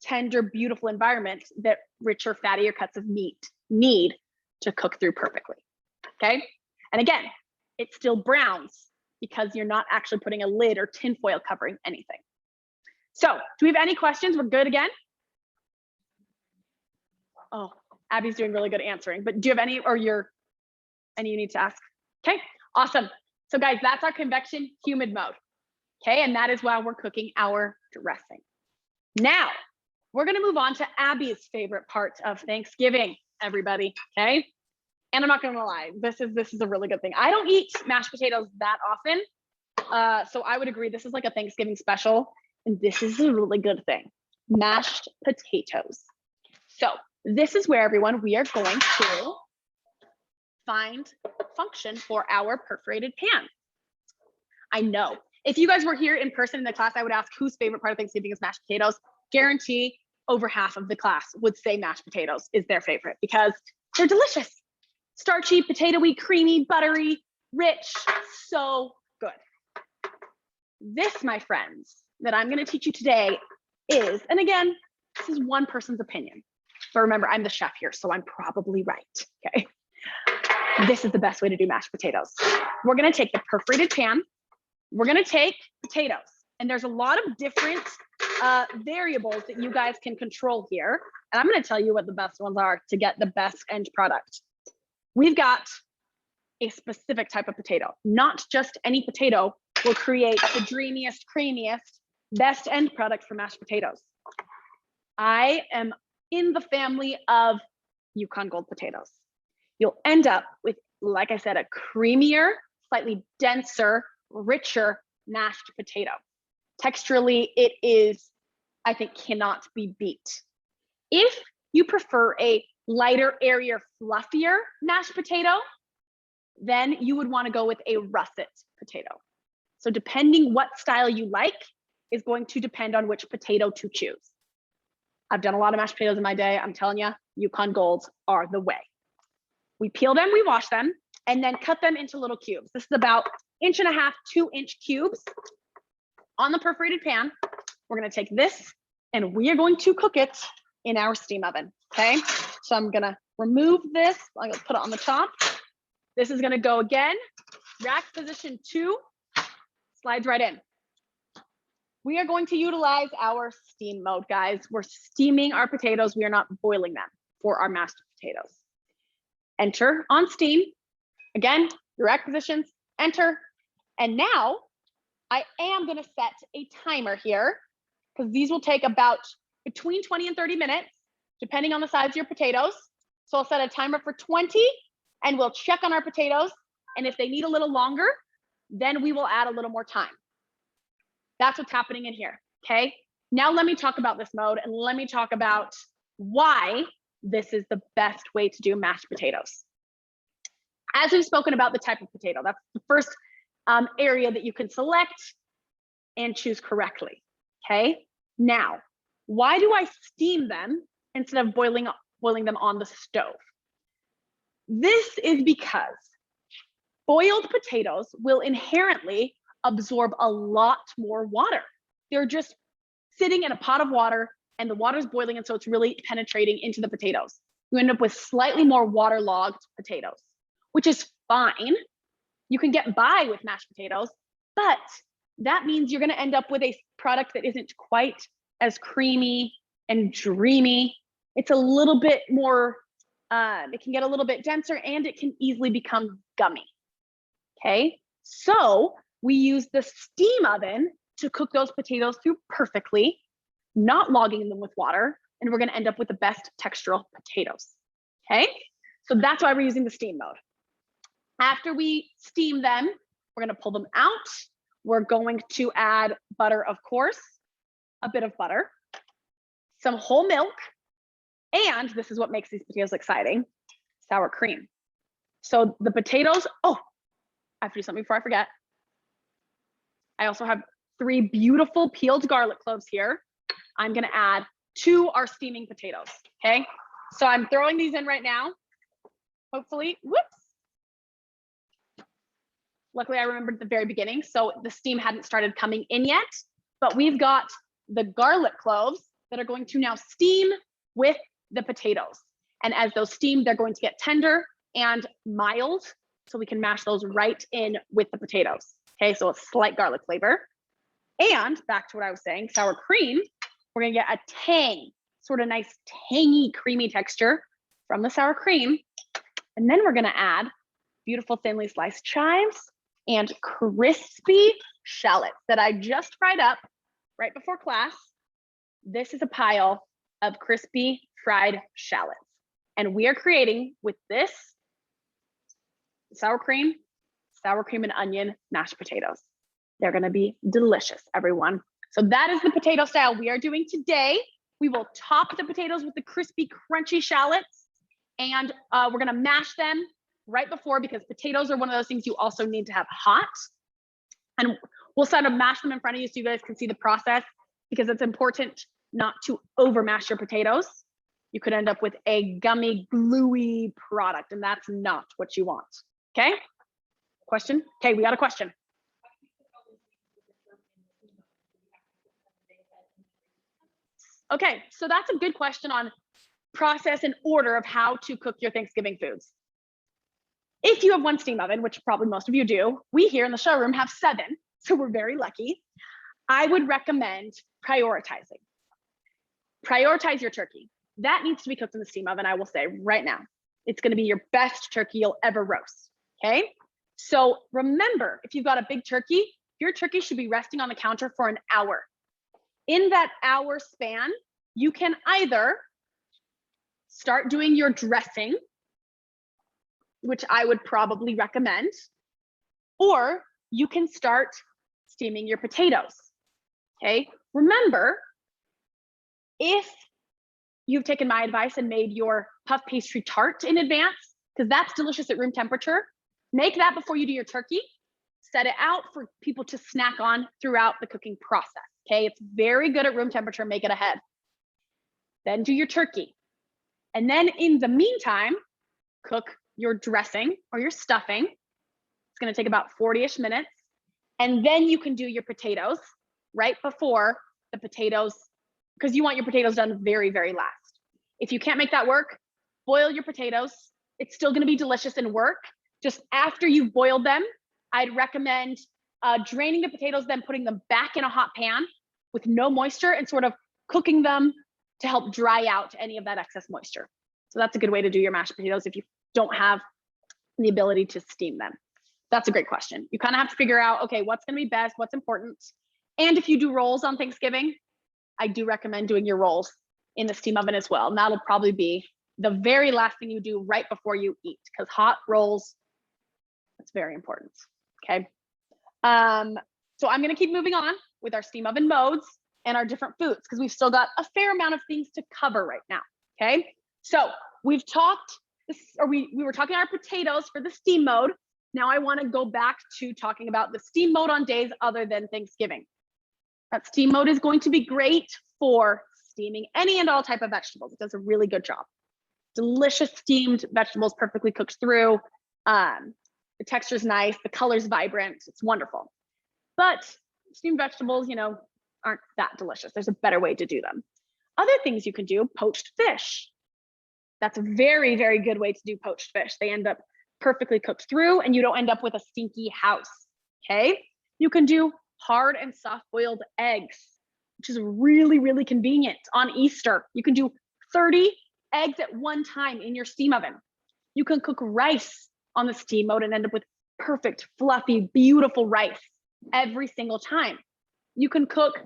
tender, beautiful environment that richer, fattier cuts of meat need to cook through perfectly. Okay. And again, it still browns because you're not actually putting a lid or tinfoil covering anything. So do we have any questions? We're good again? Oh, Abby's doing really good answering, but do you have any, or any you need to ask? Okay, awesome. So guys, that's our convection humid mode. Okay, and that is why we're cooking our dressing. Now, we're gonna move on to Abby's favorite part of Thanksgiving, everybody, okay? And I'm not gonna lie, this is a really good thing. I don't eat mashed potatoes that often, so I would agree this is like a Thanksgiving special, and this is a really good thing. Mashed potatoes. So this is where, everyone, we are going to find function for our perforated pan. I know if you guys were here in person in the class, I would ask whose favorite part of Thanksgiving is mashed potatoes. Guarantee over half of the class would say mashed potatoes is their favorite because they're delicious. Starchy, potatoey, creamy, buttery, rich, so good. This, my friends, that I'm going to teach you today is, and again, this is one person's opinion, but remember, I'm the chef here, so I'm probably right, okay? This is the best way to do mashed potatoes. We're going to take the perforated pan, we're going to take potatoes, and there's a lot of different variables that you guys can control here, and I'm going to tell you what the best ones are to get the best end product. We've got a specific type of potato. Not just any potato will create the dreamiest, creamiest, best end product for mashed potatoes. I am in the family of Yukon Gold potatoes. You'll end up with, like I said, a creamier, slightly denser, richer mashed potato. Texturally, it is, I think, cannot be beat. If you prefer a lighter, airier, fluffier mashed potato, then you would want to go with a russet potato. So depending what style you like is going to depend on which potato to choose. I've done a lot of mashed potatoes in my day. I'm telling you, Yukon Golds are the way. We peel them, we wash them, and then cut them into little cubes. This is about 1.5 inch, 2-inch cubes on the perforated pan. We're gonna take this and we are going to cook it in our steam oven, okay? So I'm gonna remove this, I'm gonna put it on the top. This is gonna go again, rack position 2, slides right in. We are going to utilize our steam mode, guys. We're steaming our potatoes. We are not boiling them for our mashed potatoes. Enter on steam. Again, your rack positions, enter. And now I am gonna set a timer here because these will take about between 20 and 30 minutes, depending on the size of your potatoes. So I'll set a timer for 20 and we'll check on our potatoes. And if they need a little longer, then we will add a little more time. That's what's happening in here, okay? Now let me talk about this mode and let me talk about why this is the best way to do mashed potatoes. As we've spoken about the type of potato, that's the first area that you can select and choose correctly, okay? Now, why do I steam them instead of boiling them on the stove? This is because boiled potatoes will inherently absorb a lot more water. They're just sitting in a pot of water and the water's boiling, and so it's really penetrating into the potatoes. You end up with slightly more waterlogged potatoes, which is fine. You can get by with mashed potatoes, but that means you're gonna end up with a product that isn't quite as creamy and dreamy. It's a little bit more, it can get a little bit denser and it can easily become gummy, okay? So we use the steam oven to cook those potatoes through perfectly, not logging them with water, and we're gonna end up with the best textural potatoes, okay? So that's why we're using the steam mode. After we steam them, we're gonna pull them out. We're going to add butter, of course, a bit of butter, some whole milk, and this is what makes these potatoes exciting, sour cream. So the potatoes, oh, I have to do something before I forget. I also have 3 beautiful peeled garlic cloves here. I'm gonna add to our steaming potatoes, okay? So I'm throwing these in right now, hopefully, whoops. Luckily I remembered at the very beginning, so the steam hadn't started coming in yet, but we've got the garlic cloves that are going to now steam with the potatoes. And as those steam, they're going to get tender and mild, so we can mash those right in with the potatoes. Okay, so a slight garlic flavor. And back to what I was saying, sour cream, we're gonna get a tang, sort of nice tangy, creamy texture from the sour cream. And then we're gonna add beautiful thinly sliced chives and crispy shallots that I just fried up right before class. This is a pile of crispy fried shallots. And we are creating with this sour cream and onion mashed potatoes. They're gonna be delicious, everyone. So that is the potato style we are doing today. We will top the potatoes with the crispy, crunchy shallots, and we're gonna mash them right before, because potatoes are one of those things you also need to have hot. And we'll sort of mash them in front of you so you guys can see the process, because it's important not to over mash your potatoes. You could end up with a gummy, gluey product, and that's not what you want, okay? Question? Okay, we got a question. Okay, so that's a good question on process and order of how to cook your Thanksgiving foods. If you have one steam oven, which probably most of you do, we here in the showroom have 7, so we're very lucky. I would recommend prioritizing. Prioritize your turkey. That needs to be cooked in the steam oven, I will say right now. It's gonna be your best turkey you'll ever roast, okay? So remember, if you've got a big turkey, your turkey should be resting on the counter for an hour. In that hour span, you can either start doing your dressing, which I would probably recommend, or you can start steaming your potatoes, okay? Remember, if you've taken my advice and made your puff pastry tart in advance, because that's delicious at room temperature, make that before you do your turkey, set it out for people to snack on throughout the cooking process, okay? It's very good at room temperature, make it ahead. Then do your turkey. And then in the meantime, cook your dressing or your stuffing. It's gonna take about 40-ish minutes. And then you can do your potatoes right before the potatoes, because you want your potatoes done very, very last. If you can't make that work, boil your potatoes. It's still gonna be delicious and work. Just after you've boiled them, I'd recommend draining the potatoes, then putting them back in a hot pan with no moisture and sort of cooking them to help dry out any of that excess moisture. So that's a good way to do your mashed potatoes if you don't have the ability to steam them. That's a great question. You kind of have to figure out, okay, what's gonna be best, what's important. And if you do rolls on Thanksgiving, I do recommend doing your rolls in the steam oven as well. And that'll probably be the very last thing you do right before you eat, because hot rolls, that's very important, okay? So I'm gonna keep moving on with our steam oven modes and our different foods, because we've still got a fair amount of things to cover right now, okay? So we've talked, we were talking our potatoes for the steam mode. Now I wanna go back to talking about the steam mode on days other than Thanksgiving. That steam mode is going to be great for steaming any and all type of vegetables. It does a really good job. Delicious steamed vegetables, perfectly cooked through. The texture's nice, the color's vibrant, it's wonderful. But steamed vegetables, you know, aren't that delicious. There's a better way to do them. Other things you can do, poached fish. That's a very, very good way to do poached fish. They end up perfectly cooked through and you don't end up with a stinky house, okay? You can do hard and soft boiled eggs, which is really, really convenient on Easter. You can do 30 eggs at one time in your steam oven. You can cook rice on the steam mode and end up with perfect, fluffy, beautiful rice every single time. You can cook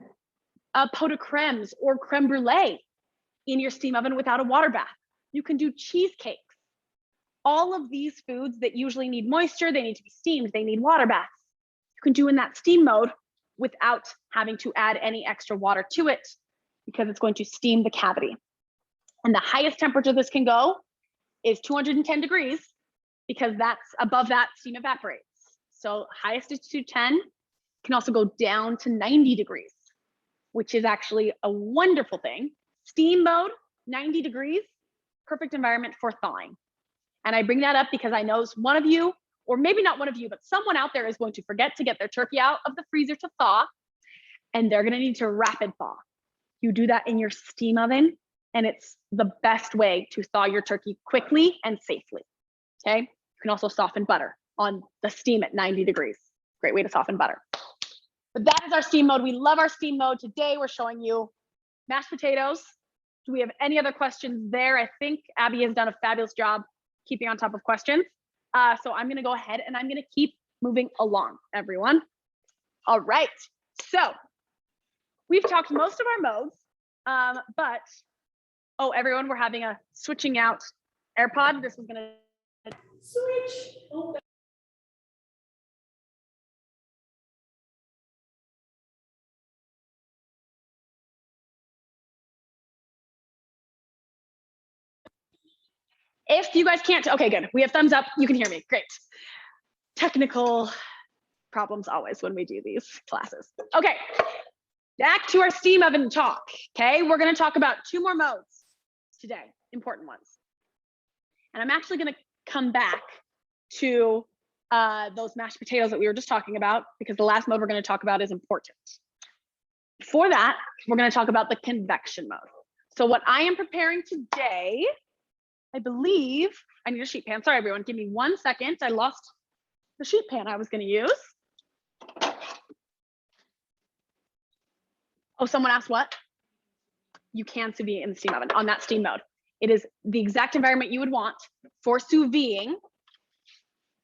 a pot de cremes or creme brulee in your steam oven without a water bath. You can do cheesecakes. All of these foods that usually need moisture, they need to be steamed, they need water baths. You can do in that steam mode without having to add any extra water to it, because it's going to steam the cavity. And the highest temperature this can go is 210 degrees, because that's above that steam evaporates. So highest is 210, can also go down to 90 degrees, which is actually a wonderful thing. Steam mode, 90 degrees, perfect environment for thawing. And I bring that up because I know one of you, or maybe not one of you, but someone out there is going to forget to get their turkey out of the freezer to thaw, and they're gonna need to rapid thaw. You do that in your steam oven, and it's the best way to thaw your turkey quickly and safely, okay? You can also soften butter on the steam at 90 degrees. Great way to soften butter. But that is our steam mode. We love our steam mode. Today we're showing you mashed potatoes. Do we have any other questions there? I think Abby has done a fabulous job keeping on top of questions. So I'm gonna go ahead and I'm gonna keep moving along, everyone. All right, so we've talked most of our modes, but, oh, everyone, we're having a switching out AirPod. This was gonna switch. Oh. If you guys can't, okay, good. We have thumbs up. You can hear me. Great. Technical problems always when we do these classes. Okay, back to our steam oven talk. Okay, we're going to talk about 2 more modes today, important ones. And I'm actually going to come back to those mashed potatoes that we were just talking about, because the last mode we're going to talk about is important. Before that, we're going to talk about the convection mode. So what I am preparing today, I believe I need a sheet pan. Sorry, everyone, give me 1 second. I lost the sheet pan I was going to use. Oh, someone asked what? You can sous vide in the steam oven on that steam mode. It is the exact environment you would want for sous videing.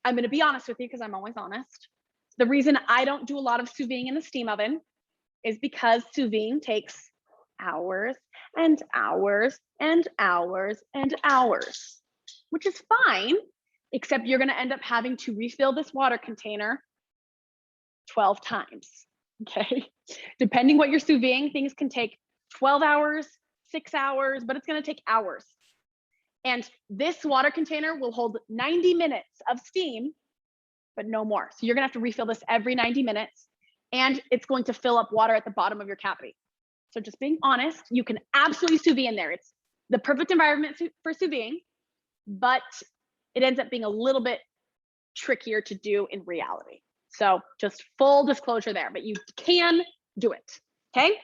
I'm going to be honest with you because I'm always honest. The reason I don't do a lot of sous videing in the steam oven is because sous videing takes hours and hours and hours and hours, which is fine, except you're going to end up having to refill this water container 12 times, okay? Depending what you're sous videing, things can take 12 hours, 6 hours, but it's going to take hours. And this water container will hold 90 minutes of steam, but no more. So you're going to have to refill this every 90 minutes, and it's going to fill up water at the bottom of your cavity. So just being honest, you can absolutely sous vide in there. It's the perfect environment for sous videing, but it ends up being a little bit trickier to do in reality. So just full disclosure there, but you can do it, okay?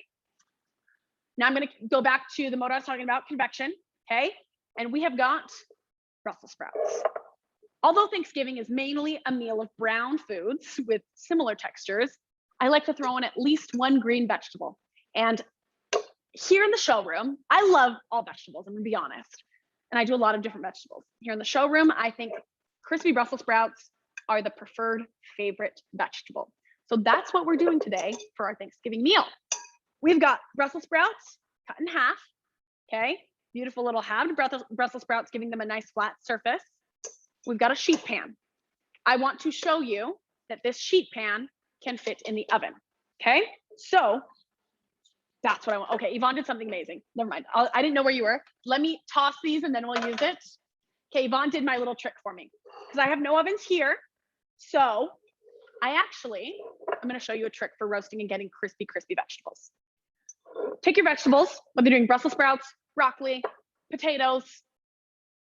Now I'm gonna go back to the mode I was talking about, convection, okay? And we have got Brussels sprouts. Although Thanksgiving is mainly a meal of brown foods with similar textures, I like to throw in at least one green vegetable. And here in the showroom, I love all vegetables, I'm gonna be honest. And I do a lot of different vegetables. Here in the showroom, I think crispy Brussels sprouts are the preferred favorite vegetable. So that's what we're doing today for our Thanksgiving meal. We've got Brussels sprouts cut in half, okay? Beautiful little halved Brussels sprouts, giving them a nice flat surface. We've got a sheet pan. I want to show you that this sheet pan can fit in the oven, okay? So that's what I want. Okay, Yvonne did something amazing. Never mind. I didn't know where you were. Let me toss these and then we'll use it. Okay, Yvonne did my little trick for me because I have no ovens here. So I'm gonna show you a trick for roasting and getting crispy vegetables. Take your vegetables, whether you're doing Brussels sprouts, broccoli, potatoes,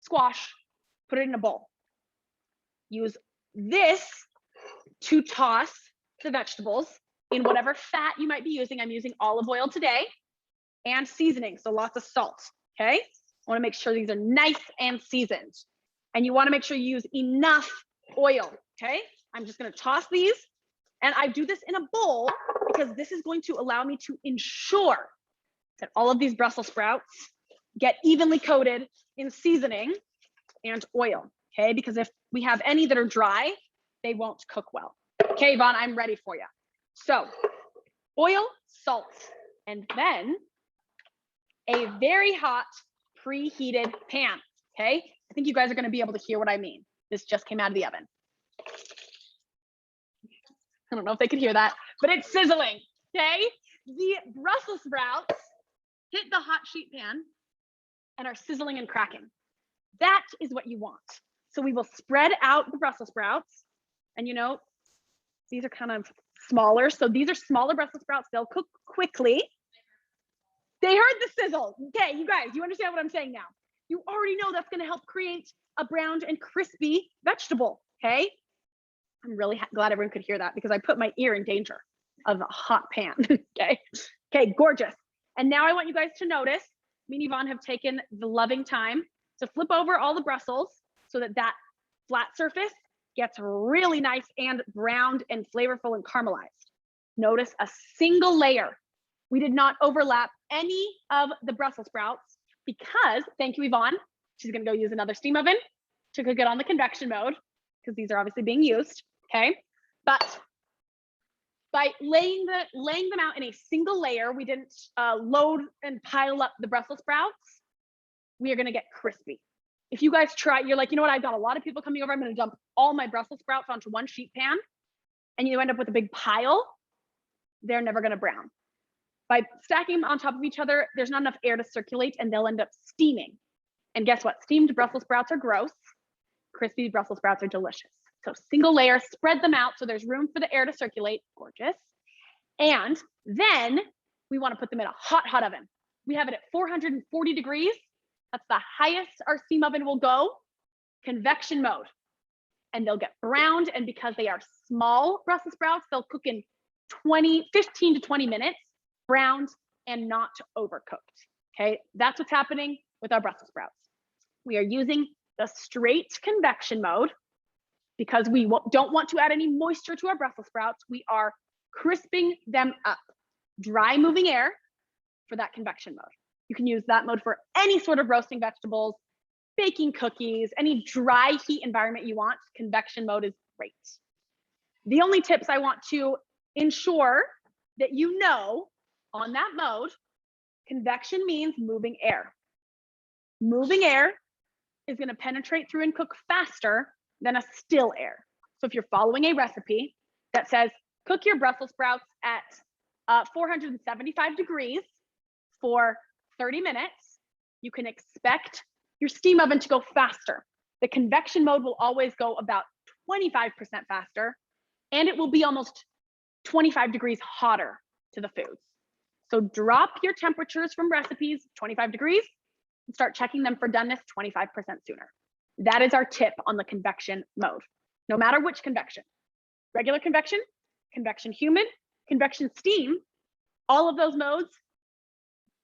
squash, put it in a bowl. Use this to toss the vegetables in whatever fat you might be using. I'm using olive oil today and seasoning, so lots of salt, okay? I wanna make sure these are nice and seasoned. And you wanna make sure you use enough oil, okay? I'm just gonna toss these, and I do this in a bowl because this is going to allow me to ensure that all of these Brussels sprouts get evenly coated in seasoning and oil, okay? Because if we have any that are dry, they won't cook well. Okay, Yvonne, I'm ready for you. So oil, salt, and then a very hot preheated pan, okay? I think you guys are gonna be able to hear what I mean. This just came out of the oven. I don't know if they could hear that, but it's sizzling, okay? The Brussels sprouts hit the hot sheet pan and are sizzling and cracking. That is what you want. So we will spread out the Brussels sprouts, and you know, these are kind of smaller. So these are smaller Brussels sprouts. They'll cook quickly. They heard the sizzle. Okay, you guys, you understand what I'm saying now. You already know that's gonna help create a browned and crispy vegetable, okay? I'm really glad everyone could hear that because I put my ear in danger of a hot pan, okay? Okay, gorgeous. And now I want you guys to notice, me and Yvonne have taken the loving time to flip over all the Brussels so that that flat surface gets really nice and browned and flavorful and caramelized. Notice a single layer. We did not overlap any of the Brussels sprouts because, thank you, Yvonne. She's gonna go use another steam oven to cook it on the convection mode because these are obviously being used, okay? But by laying them out in a single layer, we didn't load and pile up the Brussels sprouts. We are gonna get crispy. If you guys try, you're like, you know what, I've got a lot of people coming over, I'm gonna dump all my Brussels sprouts onto one sheet pan, and you end up with a big pile, they're never gonna brown. By stacking them on top of each other, there's not enough air to circulate and they'll end up steaming. And guess what? Steamed Brussels sprouts are gross. Crispy Brussels sprouts are delicious. So single layer, spread them out so there's room for the air to circulate. Gorgeous. And then we want to put them in a hot oven. We have it at 440 degrees. That's the highest our steam oven will go. Convection mode. And they'll get browned. And because they are small Brussels sprouts, they'll cook in 15 to 20 minutes, browned and not overcooked. Okay, that's what's happening with our Brussels sprouts. We are using the straight convection mode because we don't want to add any moisture to our Brussels sprouts. We are crisping them up. Dry moving air for that convection mode. You can use that mode for any sort of roasting vegetables, baking cookies, any dry heat environment you want. Convection mode is great. The only tips I want to ensure that you know on that mode, convection means moving air. Moving air is going to penetrate through and cook faster than a still air. So if you're following a recipe that says cook your Brussels sprouts at 475 degrees for 30 minutes, you can expect your steam oven to go faster. The convection mode will always go about 25% faster, and it will be almost 25 degrees hotter to the foods. So drop your temperatures from recipes, 25 degrees, and start checking them for doneness 25% sooner. That is our tip on the convection mode. No matter which convection, regular convection, convection humid, convection steam, all of those modes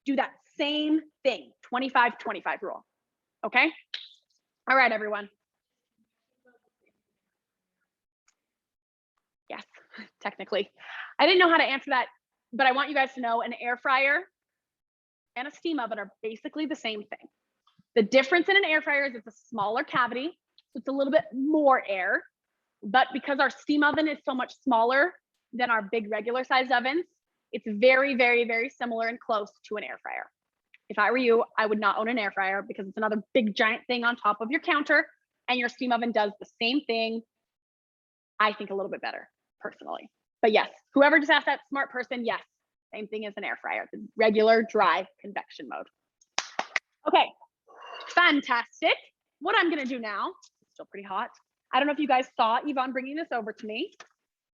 do that same thing, 25-25 rule, okay? All right, everyone. Yes, technically. I didn't know how to answer that, but I want you guys to know an air fryer and a steam oven are basically the same thing. The difference in an air fryer is it's a smaller cavity, so it's a little bit more air, but because our steam oven is so much smaller than our big regular sized ovens, it's very, very, very similar and close to an air fryer. If I were you, I would not own an air fryer because it's another big giant thing on top of your counter, and your steam oven does the same thing, I think a little bit better personally. But yes, whoever just asked that smart person, yes, same thing as an air fryer, the regular dry convection mode. Okay, fantastic. What I'm gonna do now, it's still pretty hot. I don't know if you guys saw Yvonne bringing this over to me.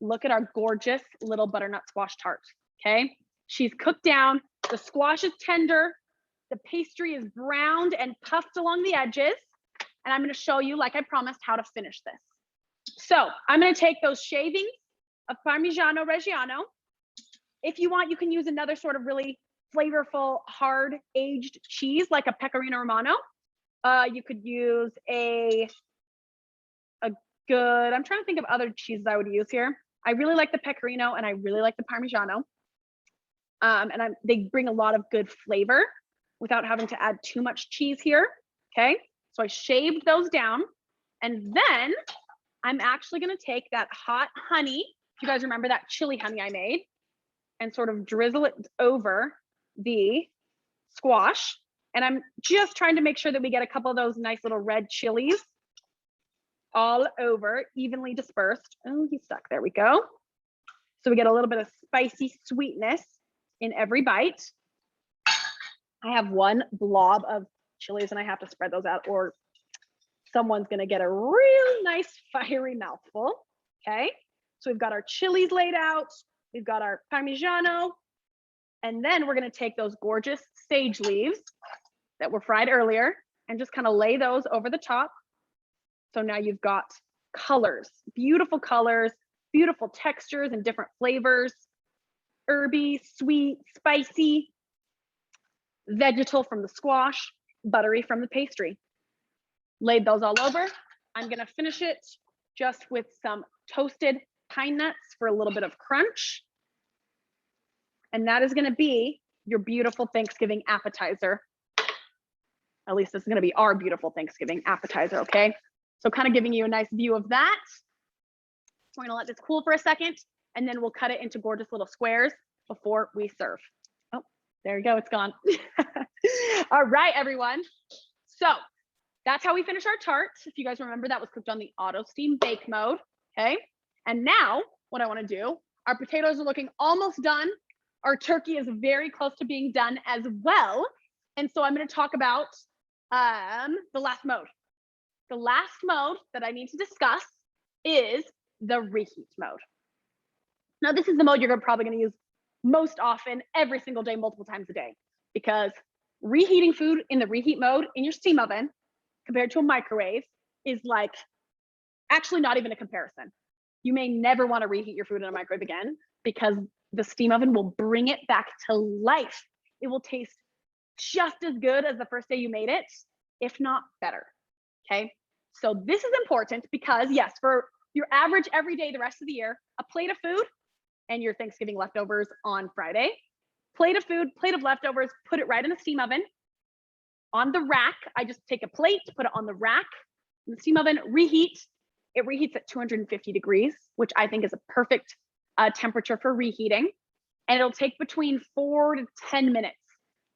Look at our gorgeous little butternut squash tart, okay? She's cooked down, the squash is tender, the pastry is browned and puffed along the edges, and I'm gonna show you, like I promised, how to finish this. So I'm gonna take those shavings of Parmigiano Reggiano. If you want, you can use another sort of really flavorful, hard aged cheese like a Pecorino Romano. You could use a good, I'm trying to think of other cheeses I would use here. I really like the Pecorino and I really like the Parmigiano. They bring a lot of good flavor without having to add too much cheese here, okay? So I shaved those down, and then I'm actually gonna take that hot honey, if you guys remember that chili honey I made, and sort of drizzle it over the squash. And I'm just trying to make sure that we get a couple of those nice little red chilies all over, evenly dispersed. Oh, he's stuck, there we go. So we get a little bit of spicy sweetness in every bite. I have one blob of chilies and I have to spread those out or someone's gonna get a real nice fiery mouthful, okay? So we've got our chilies laid out, we've got our Parmigiano, and then we're gonna take those gorgeous sage leaves that were fried earlier and just kind of lay those over the top. So now you've got colors, beautiful textures and different flavors, herby, sweet, spicy, vegetal from the squash, buttery from the pastry. Laid those all over. I'm gonna finish it just with some toasted pine nuts for a little bit of crunch. And that is gonna be your beautiful Thanksgiving appetizer. At least this is gonna be our beautiful Thanksgiving appetizer, okay? So kind of giving you a nice view of that. We're gonna let this cool for a second, and then we'll cut it into gorgeous little squares before we serve. Oh, there you go, it's gone. All right, everyone. So that's how we finish our tart. If you guys remember, that was cooked on the auto steam bake mode, okay? And now what I wanna do, our potatoes are looking almost done. Our turkey is very close to being done as well. And so I'm gonna talk about the last mode. The last mode that I need to discuss is the reheat mode. Now, this is the mode you're probably gonna use most often, every single day, multiple times a day, because reheating food in the reheat mode in your steam oven compared to a microwave is like actually not even a comparison. You may never want to reheat your food in a microwave again because the steam oven will bring it back to life. It will taste just as good as the first day you made it, if not better, okay? So this is important because yes, for your average every day the rest of the year, a plate of food and your Thanksgiving leftovers on Friday, plate of food, plate of leftovers, put it right in the steam oven. On the rack, I just take a plate, put it on the rack, in the steam oven, reheat. It reheats at 250 degrees, which I think is a perfect temperature for reheating. And it'll take between 4 to 10 minutes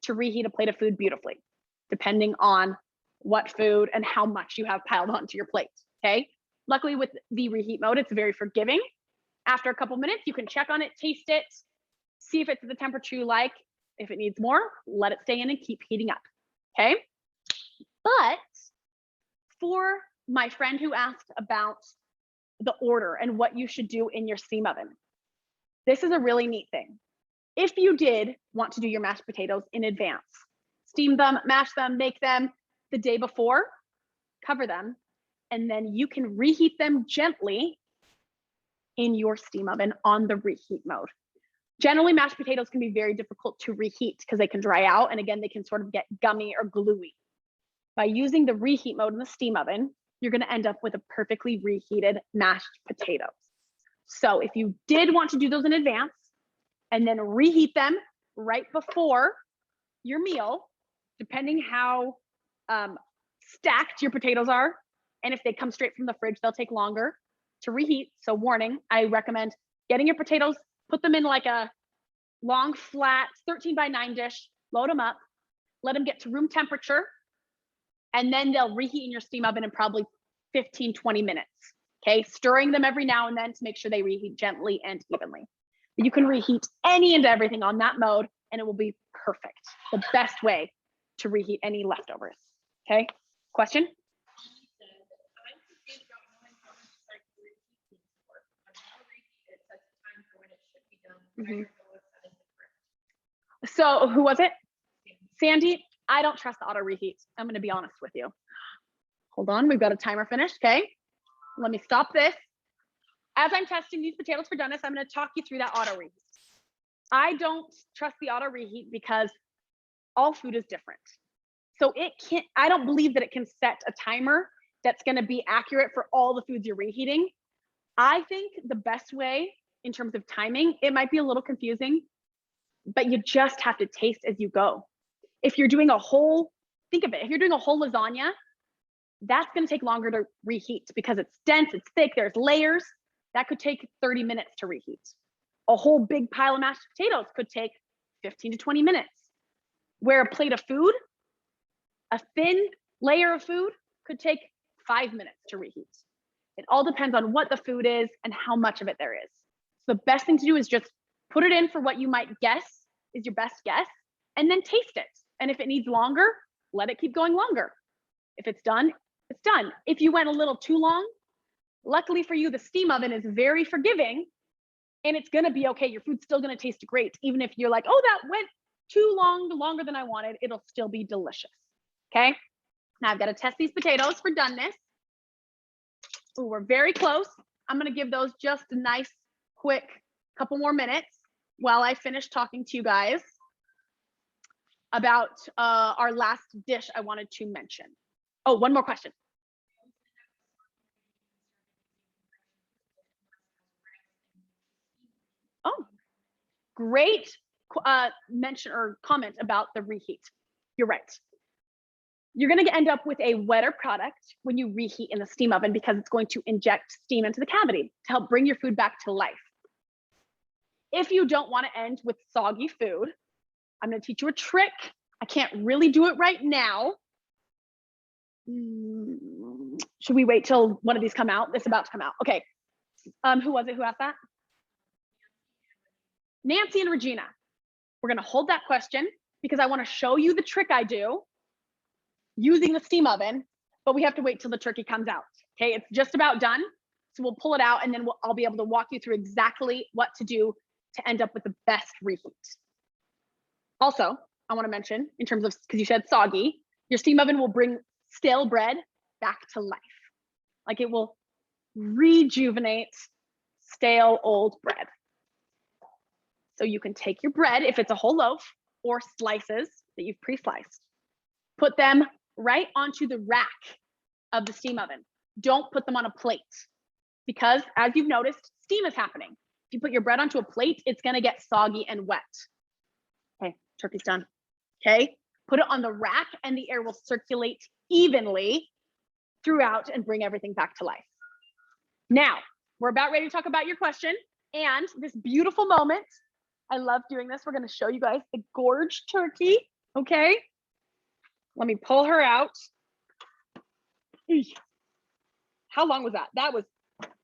to reheat a plate of food beautifully, depending on what food and how much you have piled onto your plate, okay? Luckily with the reheat mode, it's very forgiving. After a couple minutes, you can check on it, taste it, see if it's the temperature you like. If it needs more, let it stay in and keep heating up, okay? But for my friend who asked about the order and what you should do in your steam oven, this is a really neat thing. If you did want to do your mashed potatoes in advance, steam them, mash them, make them the day before, cover them, and then you can reheat them gently in your steam oven on the reheat mode. Generally, mashed potatoes can be very difficult to reheat because they can dry out, and again, they can sort of get gummy or gluey. By using the reheat mode in the steam oven, you're going to end up with a perfectly reheated mashed potatoes. So if you did want to do those in advance and then reheat them right before your meal, depending how stacked your potatoes are, and if they come straight from the fridge, they'll take longer to reheat. So warning, I recommend getting your potatoes, put them in like a long, flat 13x9 dish, load them up, let them get to room temperature, and then they'll reheat in your steam oven in probably 15, 20 minutes. Okay, stirring them every now and then to make sure they reheat gently and evenly. But you can reheat any and everything on that mode, and it will be perfect. The best way to reheat any leftovers. Okay, question? Mm-hmm. So who was it? Sandy? I don't trust the auto reheat. I'm going to be honest with you. Hold on, we've got a timer finished. Okay, let me stop this. As I'm testing these potatoes for doneness, I'm going to talk you through that auto reheat. I don't trust the auto reheat because all food is different. So it can't, I don't believe that it can set a timer that's going to be accurate for all the foods you're reheating. I think the best way in terms of timing, it might be a little confusing, but you just have to taste as you go. If you're doing a whole, think of it, if you're doing a whole lasagna, that's going to take longer to reheat because it's dense, it's thick, there's layers. That could take 30 minutes to reheat. A whole big pile of mashed potatoes could take 15 to 20 minutes. Where a plate of food, a thin layer of food could take 5 minutes to reheat. It all depends on what the food is and how much of it there is. So the best thing to do is just put it in for what you might guess is your best guess, and then taste it. And if it needs longer, let it keep going longer. If it's done, it's done. If you went a little too long, luckily for you, the steam oven is very forgiving and it's gonna be okay. Your food's still gonna taste great. Even if you're like, oh, that went too long, longer than I wanted, it'll still be delicious, okay? Now I've gotta test these potatoes for doneness. Ooh, we're very close. I'm gonna give those just a nice, quick couple more minutes while I finish talking to you guys about our last dish I wanted to mention. Oh, one more question. Oh, great mention or comment about the reheat. You're right. You're going to end up with a wetter product when you reheat in the steam oven because it's going to inject steam into the cavity to help bring your food back to life. If you don't want to end with soggy food, I'm going to teach you a trick. I can't really do it right now. Should we wait till one of these come out? It's about to come out. Okay. Who was it? Who asked that? Nancy and Regina. We're going to hold that question because I want to show you the trick I do using the steam oven, but we have to wait till the turkey comes out. Okay, it's just about done. So we'll pull it out and then I'll be able to walk you through exactly what to do to end up with the best reheat. Also, I want to mention in terms of, because you said soggy, your steam oven will bring stale bread back to life. Like it will rejuvenate stale old bread. So you can take your bread, if it's a whole loaf or slices that you've pre-sliced, put them right onto the rack of the steam oven. Don't put them on a plate because as you've noticed, steam is happening. If you put your bread onto a plate, it's gonna get soggy and wet. Okay, turkey's done. Okay, put it on the rack and the air will circulate evenly throughout and bring everything back to life. Now, we're about ready to talk about your question and this beautiful moment. I love doing this. We're gonna show you guys the gorged turkey, okay? Let me pull her out. How long was that? That was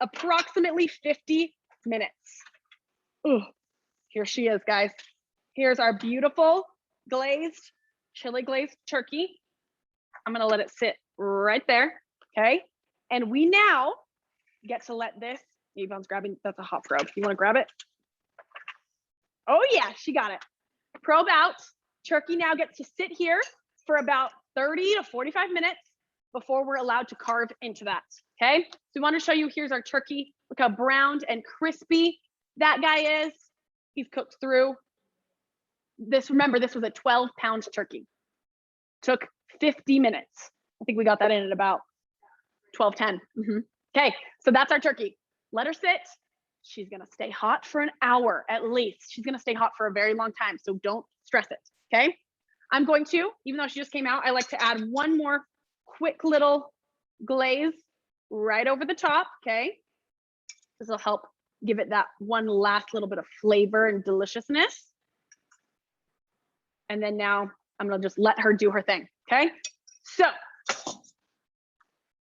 approximately 50 minutes. Ooh, here she is, guys. Here's our beautiful glazed, chili glazed turkey. I'm gonna let it sit right there, okay? And we now get to let this, Yvonne's grabbing, that's a hot probe. You wanna grab it? Oh yeah, she got it. Probe out. Turkey now gets to sit here for about 30 to 45 minutes before we're allowed to carve into that, okay? So we want to show you, here's our turkey. Look how browned and crispy that guy is. He's cooked through. This, remember, this was a 12-pound turkey. Took 50 minutes. I think we got that in at about 12:10. Okay, so that's our turkey. Let her sit. She's gonna stay hot for an hour at least. She's gonna stay hot for a very long time, so don't stress it, okay? I'm going to, even though she just came out, I like to add one more quick little glaze right over the top, okay? This will help give it that one last little bit of flavor and deliciousness. And then now I'm gonna just let her do her thing, okay? So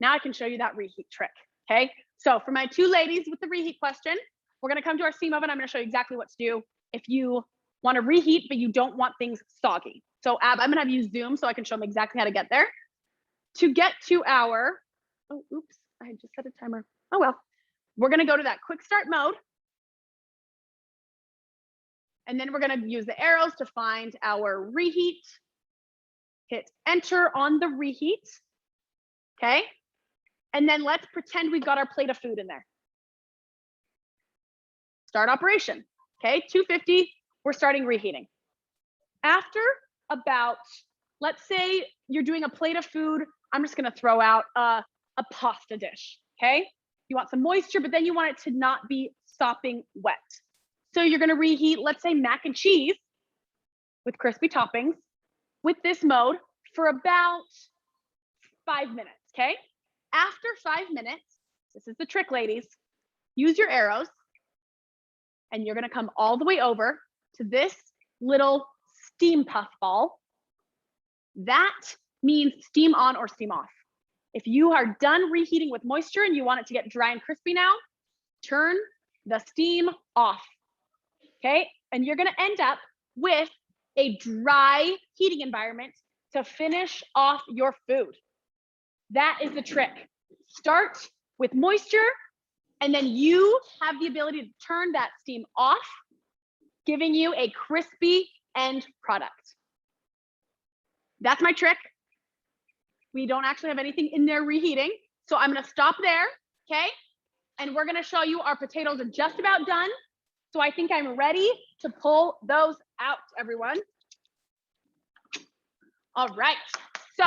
now I can show you that reheat trick, okay? So for my two ladies with the reheat question, we're gonna come to our steam oven. I'm gonna show you exactly what to do if you wanna reheat, but you don't want things soggy. So I'm gonna have you zoom so I can show them exactly how to get there. To get to our, oh, oops, I just set a timer. Oh well. We're gonna go to that quick start mode. And then we're gonna use the arrows to find our reheat. Hit enter on the reheat, okay? And then let's pretend we've got our plate of food in there. Start operation, okay? 250, we're starting reheating. After about, let's say you're doing a plate of food, I'm just gonna throw out a pasta dish, okay? You want some moisture, but then you want it to not be sopping wet. So you're gonna reheat, let's say mac and cheese with crispy toppings with this mode for about 5 minutes, okay? After 5 minutes, this is the trick, ladies, use your arrows and you're gonna come all the way over to this little steam puff ball. That means steam on or steam off. If you are done reheating with moisture and you want it to get dry and crispy now, turn the steam off, okay? And you're gonna end up with a dry heating environment to finish off your food. That is the trick. Start with moisture, and then you have the ability to turn that steam off, giving you a crispy end product. That's my trick. We don't actually have anything in there reheating, so I'm gonna stop there, okay? And we're gonna show you our potatoes are just about done. So I think I'm ready to pull those out, everyone. All right, so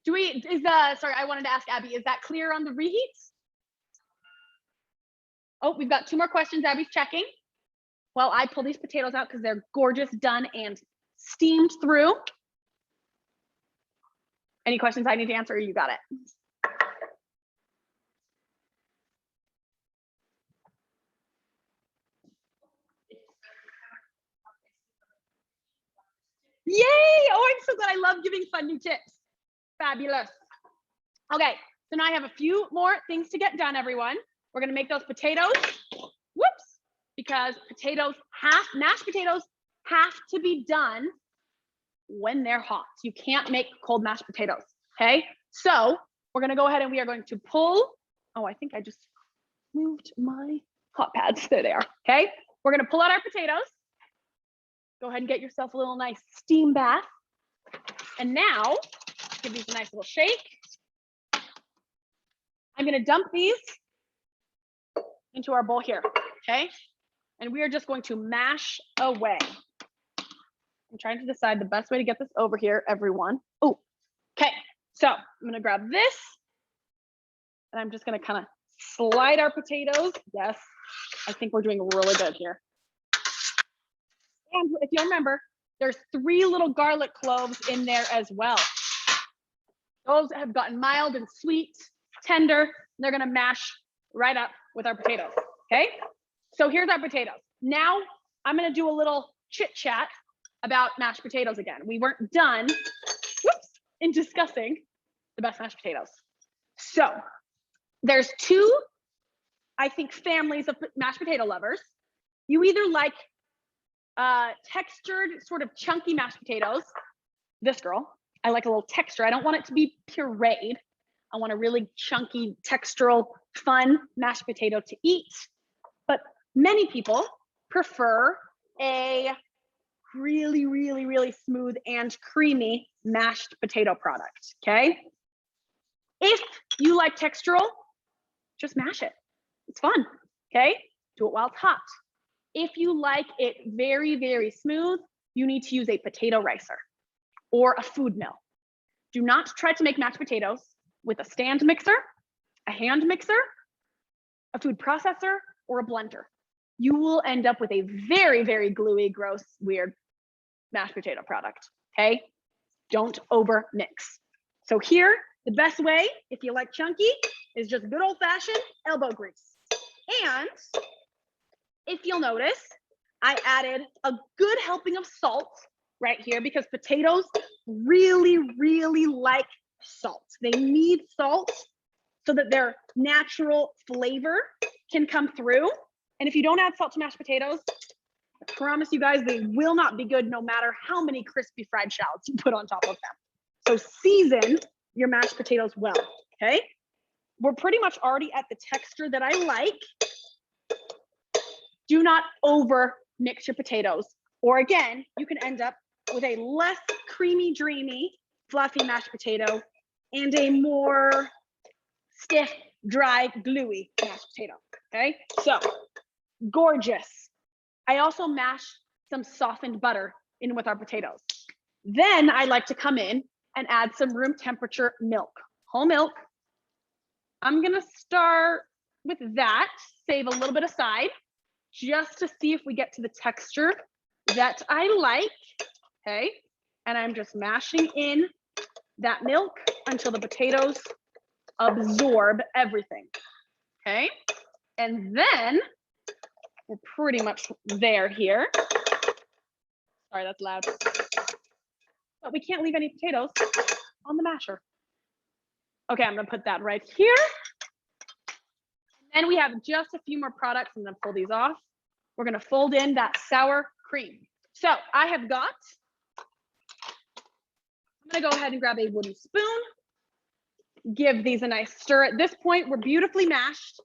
sorry, I wanted to ask Abby, is that clear on the reheats? Oh, we've got 2 more questions. Abby's checking. Well, I pull these potatoes out because they're gorgeous, done and steamed through. Any questions I need to answer, or you got it? Yay! Oh, I'm so glad. I love giving fun new tips. Fabulous. Okay, so now I have a few more things to get done, everyone. We're gonna make those potatoes. Whoops, because mashed potatoes have to be done when they're hot. You can't make cold mashed potatoes, okay? So we're gonna go ahead and we are going to pull, oh, I think I just moved my hot pads. There they are, okay? We're gonna pull out our potatoes. Go ahead and get yourself a little nice steam bath. And now, give these a nice little shake. I'm gonna dump these into our bowl here, okay? And we are just going to mash away. I'm trying to decide the best way to get this over here, everyone. Oh, okay. So I'm gonna grab this and I'm just gonna kind of slide our potatoes. Yes, I think we're doing really good here. And if you remember, there's 3 little garlic cloves in there as well. Those have gotten mild and sweet, tender. They're gonna mash right up with our potatoes, okay? So here's our potatoes. Now I'm gonna do a little chit chat about mashed potatoes again. We weren't done, whoops, in discussing the best mashed potatoes. So there's 2, I think, families of mashed potato lovers. You either like textured, sort of chunky mashed potatoes. This girl, I like a little texture. I don't want it to be pureed. I want a really chunky, textural, fun mashed potato to eat. But many people prefer a really, really, really smooth and creamy mashed potato product, okay? If you like textural, just mash it. It's fun, okay? Do it while it's hot. If you like it very, very smooth, you need to use a potato ricer or a food mill. Do not try to make mashed potatoes with a stand mixer, a hand mixer, a food processor, or a blender. You will end up with a very, very gluey, gross, weird mashed potato product, okay? Don't over mix. So here, the best way, if you like chunky, is just good old fashioned elbow grease. And if you'll notice, I added a good helping of salt right here because potatoes really, really like salt. They need salt so that their natural flavor can come through. And if you don't add salt to mashed potatoes, I promise you guys, they will not be good no matter how many crispy fried shallots you put on top of them. So season your mashed potatoes well, okay? We're pretty much already at the texture that I like. Do not over mix your potatoes, or again, you can end up with a less creamy, dreamy, fluffy mashed potato and a more stiff, dry, gluey mashed potato, okay? So, gorgeous. I also mash some softened butter in with our potatoes. Then I like to come in and add some room temperature milk, whole milk. I'm gonna start with that, save a little bit aside, just to see if we get to the texture that I like, okay? And I'm just mashing in that milk until the potatoes absorb everything, okay? And then we're pretty much there here. Sorry, that's loud. But we can't leave any potatoes on the masher. Okay, I'm gonna put that right here. And then we have just a few more products. I'm gonna pull these off. We're gonna fold in that sour cream. So I have got, I'm gonna go ahead and grab a wooden spoon, give these a nice stir. At this point, we're beautifully mashed.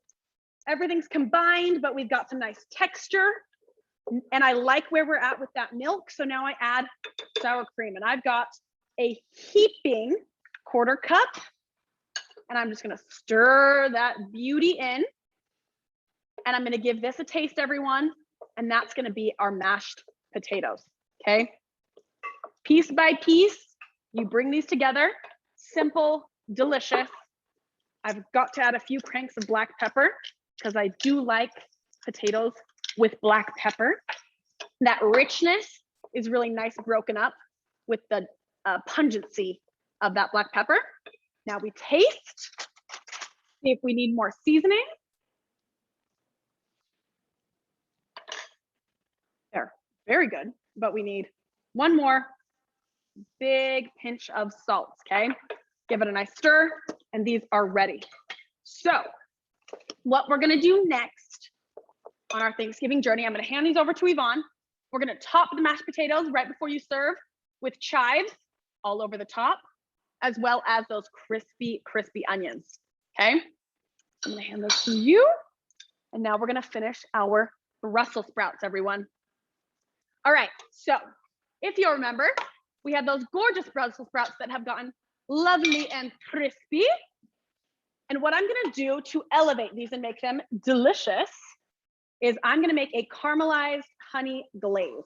Everything's combined, but we've got some nice texture. And I like where we're at with that milk. So now I add sour cream, and I've got a heaping quarter cup, and I'm just gonna stir that beauty in. And I'm gonna give this a taste, everyone. And that's gonna be our mashed potatoes, okay? Piece by piece, you bring these together, simple, delicious. I've got to add a few cranks of black pepper because I do like potatoes with black pepper. That richness is really nice broken up with the pungency of that black pepper. Now we taste, see if we need more seasoning. There, very good, but we need one more big pinch of salt, okay? Give it a nice stir, and these are ready. So what we're gonna do next on our Thanksgiving journey, I'm gonna hand these over to Yvonne. We're gonna top the mashed potatoes right before you serve with chives all over the top, as well as those crispy, crispy onions, okay? I'm gonna hand those to you. And now we're gonna finish our Brussels sprouts, everyone. All right, so if you'll remember, we have those gorgeous Brussels sprouts that have gotten lovely and crispy. And what I'm gonna do to elevate these and make them delicious is I'm gonna make a caramelized honey glaze.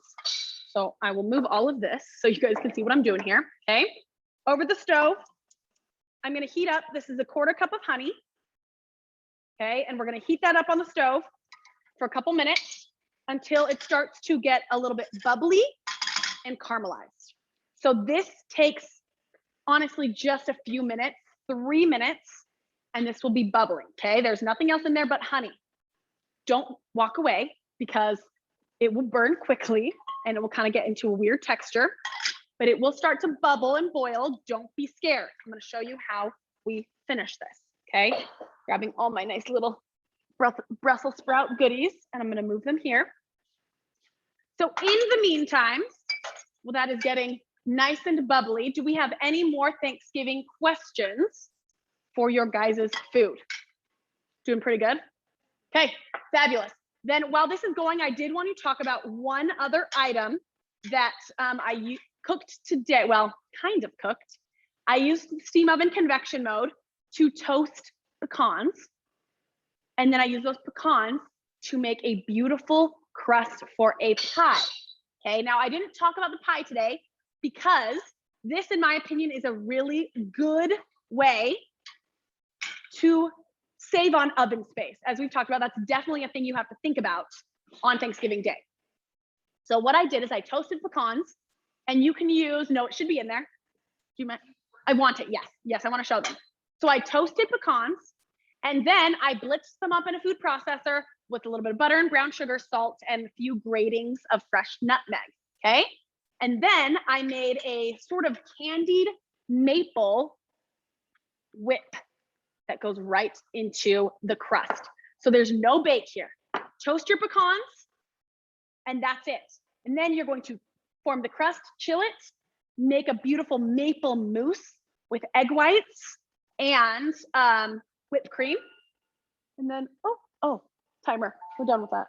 So I will move all of this so you guys can see what I'm doing here, okay? Over the stove, I'm gonna heat up, this is a quarter cup of honey, okay? And we're gonna heat that up on the stove for a couple minutes until it starts to get a little bit bubbly and caramelized. So this takes honestly just a few minutes, 3 minutes, and this will be bubbling, okay? There's nothing else in there but honey. Don't walk away because it will burn quickly and it will kind of get into a weird texture, but it will start to bubble and boil. Don't be scared. I'm gonna show you how we finish this, okay? Grabbing all my nice little Brussels sprout goodies, and I'm gonna move them here. So in the meantime, well, that is getting nice and bubbly. Do we have any more Thanksgiving questions for your guys' food? Doing pretty good? Okay, fabulous. Then while this is going, I did want to talk about one other item that I cooked today. Well, kind of cooked. I used the steam oven convection mode to toast pecans. And then I use those pecans to make a beautiful crust for a pie. Okay, now I didn't talk about the pie today because this, in my opinion, is a really good way to save on oven space. As we've talked about, that's definitely a thing you have to think about on Thanksgiving Day. So what I did is I toasted pecans, and you can use, no, it should be in there. Do you mind? I want it, yes. Yes, I want to show them. So I toasted pecans, and then I blitzed them up in a food processor with a little bit of butter and brown sugar, salt, and a few gratings of fresh nutmeg, okay? And then I made a sort of candied maple whip that goes right into the crust. So there's no bake here. Toast your pecans, and that's it. And then you're going to form the crust, chill it, make a beautiful maple mousse with egg whites and whipped cream. And then, oh, timer, we're done with that.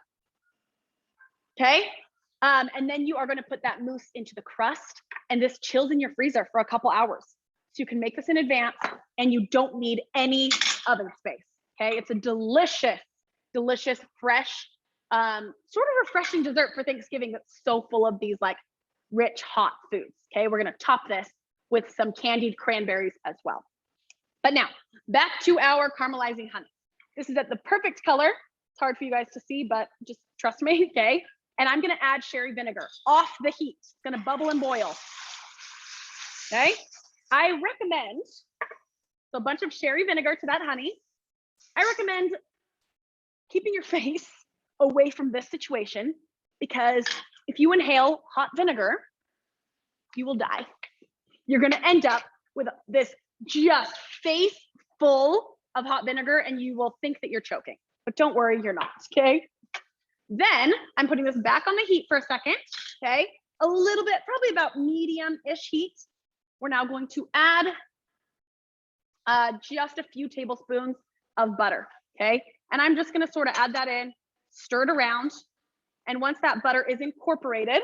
Okay, and then you are gonna put that mousse into the crust, and this chills in your freezer for a couple hours. So you can make this in advance, and you don't need any oven space, okay? It's a delicious, delicious, fresh, sort of refreshing dessert for Thanksgiving that's so full of these like rich, hot foods, okay? We're gonna top this with some candied cranberries as well. But now, back to our caramelizing honey. This is at the perfect color. It's hard for you guys to see, but just trust me, okay? And I'm gonna add sherry vinegar off the heat. It's gonna bubble and boil, okay? I recommend, so a bunch of sherry vinegar to that honey. I recommend keeping your face away from this situation, because if you inhale hot vinegar, you will die. You're gonna end up with this just face full of hot vinegar, and you will think that you're choking, but don't worry, you're not, okay? Then I'm putting this back on the heat for a second, okay? A little bit, probably about medium-ish heat. We're now going to add just a few tablespoons of butter, okay? And I'm just gonna sort of add that in, stir it around, and once that butter is incorporated,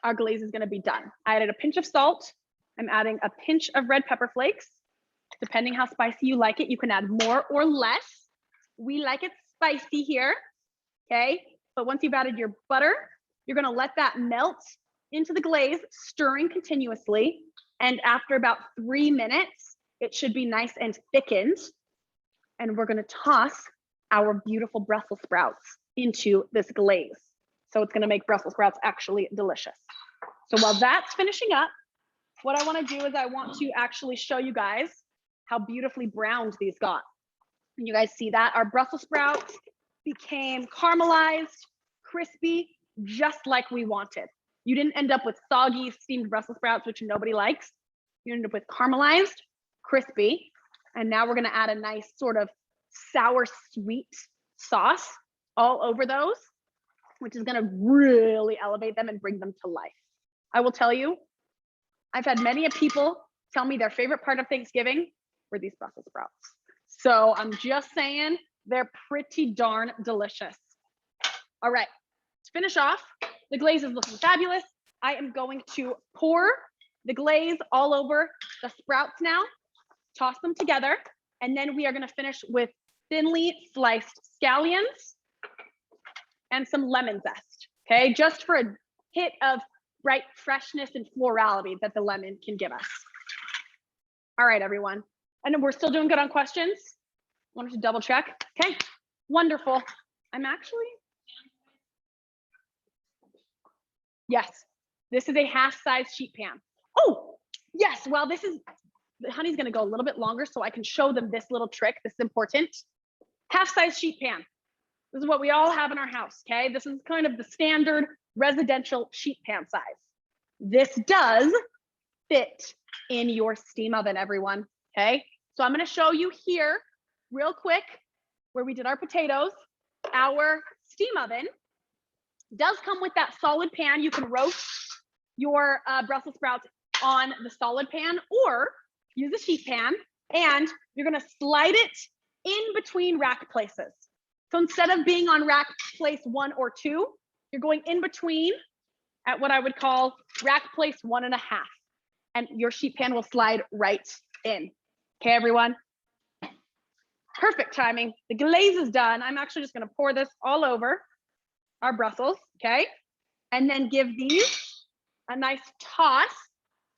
our glaze is gonna be done. I added a pinch of salt. I'm adding a pinch of red pepper flakes. Depending how spicy you like it, you can add more or less. We like it spicy here, okay? But once you've added your butter, you're gonna let that melt into the glaze, stirring continuously. And after about 3 minutes, it should be nice and thickened. And we're gonna toss our beautiful Brussels sprouts into this glaze. So it's gonna make Brussels sprouts actually delicious. So while that's finishing up, what I wanna do is I want to actually show you guys how beautifully browned these got. And you guys see that? Our Brussels sprouts became caramelized, crispy, just like we wanted. You didn't end up with soggy steamed Brussels sprouts, which nobody likes. You ended up with caramelized, crispy, and now we're gonna add a nice sort of sour sweet sauce all over those, which is gonna really elevate them and bring them to life. I will tell you, I've had many people tell me their favorite part of Thanksgiving were these Brussels sprouts. So I'm just saying, they're pretty darn delicious. All right, to finish off, the glaze is looking fabulous. I am going to pour the glaze all over the sprouts now, toss them together, and then we are gonna finish with thinly sliced scallions and some lemon zest, okay? Just for a hit of bright freshness and florality that the lemon can give us. All right, everyone. And we're still doing good on questions? Wanted to double check. Okay, wonderful. I'm actually, yes, this is a half-size sheet pan. Oh, yes, well, this is, the honey's gonna go a little bit longer so I can show them this little trick. This is important. Half-size sheet pan. This is what we all have in our house, okay? This is kind of the standard residential sheet pan size. This does fit in your steam oven, everyone, okay? So I'm gonna show you here real quick where we did our potatoes. Our steam oven does come with that solid pan. You can roast your Brussels sprouts on the solid pan or use a sheet pan, and you're gonna slide it in between rack places. So instead of being on rack place 1 or 2, you're going in between at what I would call rack place 1.5, and your sheet pan will slide right in. Okay, everyone? Perfect timing. The glaze is done. I'm actually just gonna pour this all over our Brussels, okay? And then give these a nice toss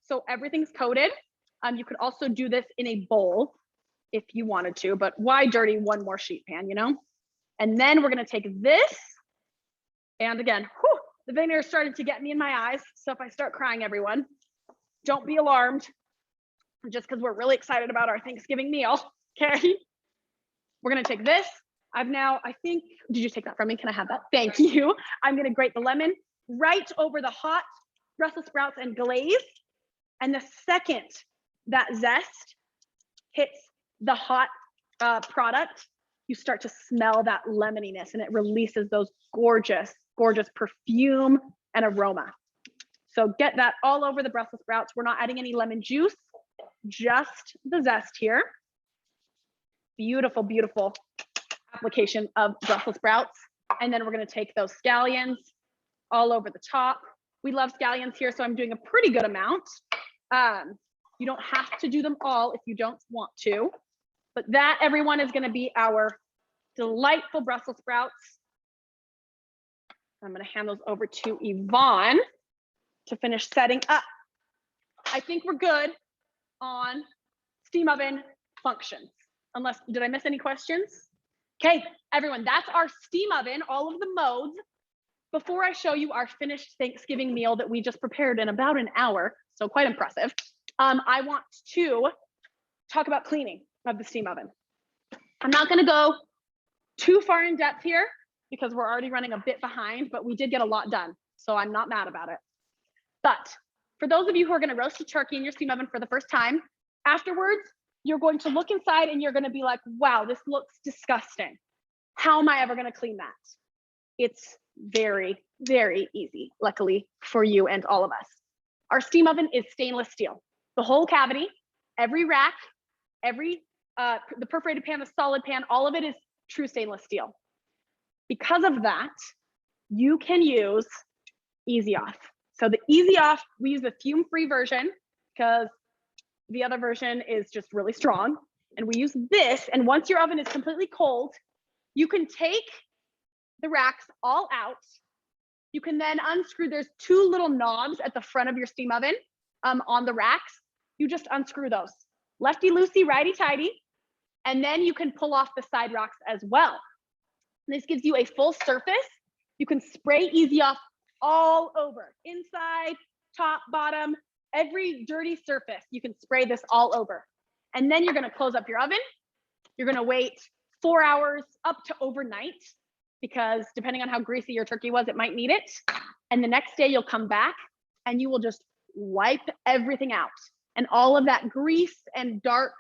so everything's coated. You could also do this in a bowl if you wanted to, but why dirty one more sheet pan, you know? And then we're gonna take this, and again, whew, the vinegar started to get me in my eyes, so if I start crying, everyone, don't be alarmed, just because we're really excited about our Thanksgiving meal, okay? We're gonna take this. I think, did you take that from me? Can I have that? Thank you. I'm gonna grate the lemon right over the hot Brussels sprouts and glaze. And the second that zest hits the hot product, you start to smell that lemoniness, and it releases those gorgeous, gorgeous perfume and aroma. So get that all over the Brussels sprouts. We're not adding any lemon juice, just the zest here. Beautiful, beautiful application of Brussels sprouts. And then we're gonna take those scallions all over the top. We love scallions here, so I'm doing a pretty good amount. You don't have to do them all if you don't want to, but that, everyone, is gonna be our delightful Brussels sprouts. I'm gonna hand those over to Yvonne to finish setting up. I think we're good on steam oven functions, unless, did I miss any questions? Okay, everyone, that's our steam oven, all of the modes. Before I show you our finished Thanksgiving meal that we just prepared in about an hour, so quite impressive, I want to talk about cleaning of the steam oven. I'm not gonna go too far in depth here because we're already running a bit behind, but we did get a lot done, so I'm not mad about it. But for those of you who are gonna roast a turkey in your steam oven for the first time, afterwards, you're going to look inside and you're gonna be like, wow, this looks disgusting. How am I ever gonna clean that? It's very, very easy, luckily for you and all of us. Our steam oven is stainless steel. The whole cavity, every rack, the perforated pan, the solid pan, all of it is true stainless steel. Because of that, you can use Easy Off. So the Easy Off, we use the fume-free version because the other version is just really strong. And we use this, and once your oven is completely cold, you can take the racks all out. You can then unscrew, there's 2 little knobs at the front of your steam oven on the racks. You just unscrew those. Lefty-loosey, righty-tighty, and then you can pull off the side racks as well. This gives you a full surface. You can spray Easy Off all over, inside, top, bottom, every dirty surface, you can spray this all over. And then you're gonna close up your oven. You're gonna wait 4 hours up to overnight, because depending on how greasy your turkey was, it might need it. And the next day you'll come back and you will just wipe everything out. And all of that grease and dark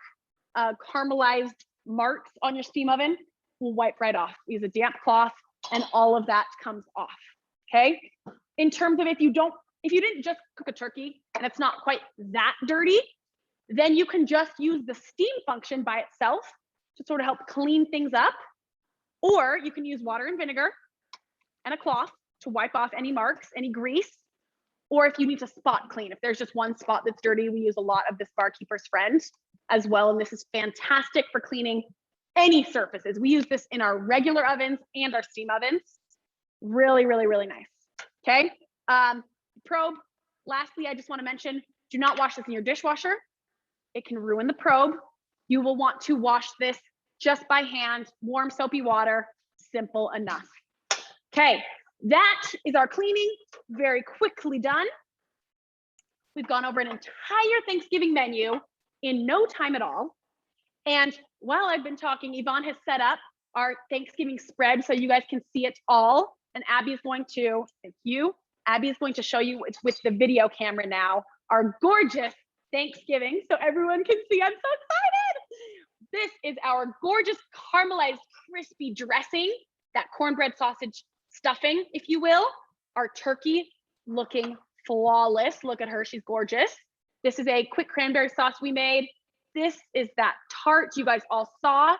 caramelized marks on your steam oven will wipe right off. Use a damp cloth and all of that comes off, okay? In terms of if you didn't just cook a turkey and it's not quite that dirty, then you can just use the steam function by itself to sort of help clean things up. Or you can use water and vinegar and a cloth to wipe off any marks, any grease. Or if you need to spot clean, if there's just one spot that's dirty, we use a lot of this Barkeeper's Friend as well. And this is fantastic for cleaning any surfaces. We use this in our regular ovens and our steam ovens. Really, really, really nice. Okay. Probe. Lastly, I just want to mention, do not wash this in your dishwasher. It can ruin the probe. You will want to wash this just by hand, warm soapy water, simple enough. Okay, that is our cleaning, very quickly done. We've gone over an entire Thanksgiving menu in no time at all. And while I've been talking, Yvonne has set up our Thanksgiving spread so you guys can see it all. And Abby is going to, thank you, Abby is going to show you with the video camera now, our gorgeous Thanksgiving so everyone can see. I'm so excited. This is our gorgeous caramelized crispy dressing, that cornbread sausage stuffing, if you will. Our turkey looking flawless. Look at her, she's gorgeous. This is a quick cranberry sauce we made. This is that tart you guys all saw.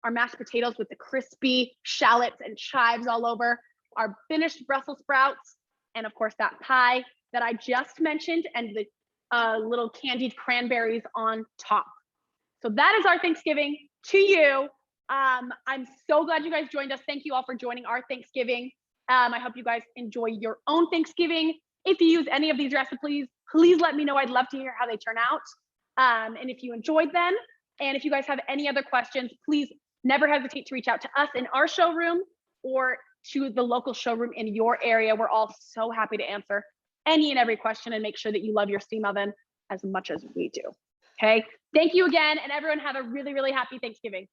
Our mashed potatoes with the crispy shallots and chives all over. Our finished Brussels sprouts. and of course that pie that I just mentioned, and the little candied cranberries on top. So that is our Thanksgiving to you. I'm so glad you guys joined us. Thank you all for joining our Thanksgiving. I hope you guys enjoy your own Thanksgiving. If you use any of these recipes, please let me know. I'd love to hear how they turn out. And if you enjoyed them, and if you guys have any other questions, please never hesitate to reach out to us in our showroom or to the local showroom in your area. We're all so happy to answer any and every question and make sure that you love your steam oven as much as we do. Okay. Thank you again. And everyone have a really, really happy Thanksgiving.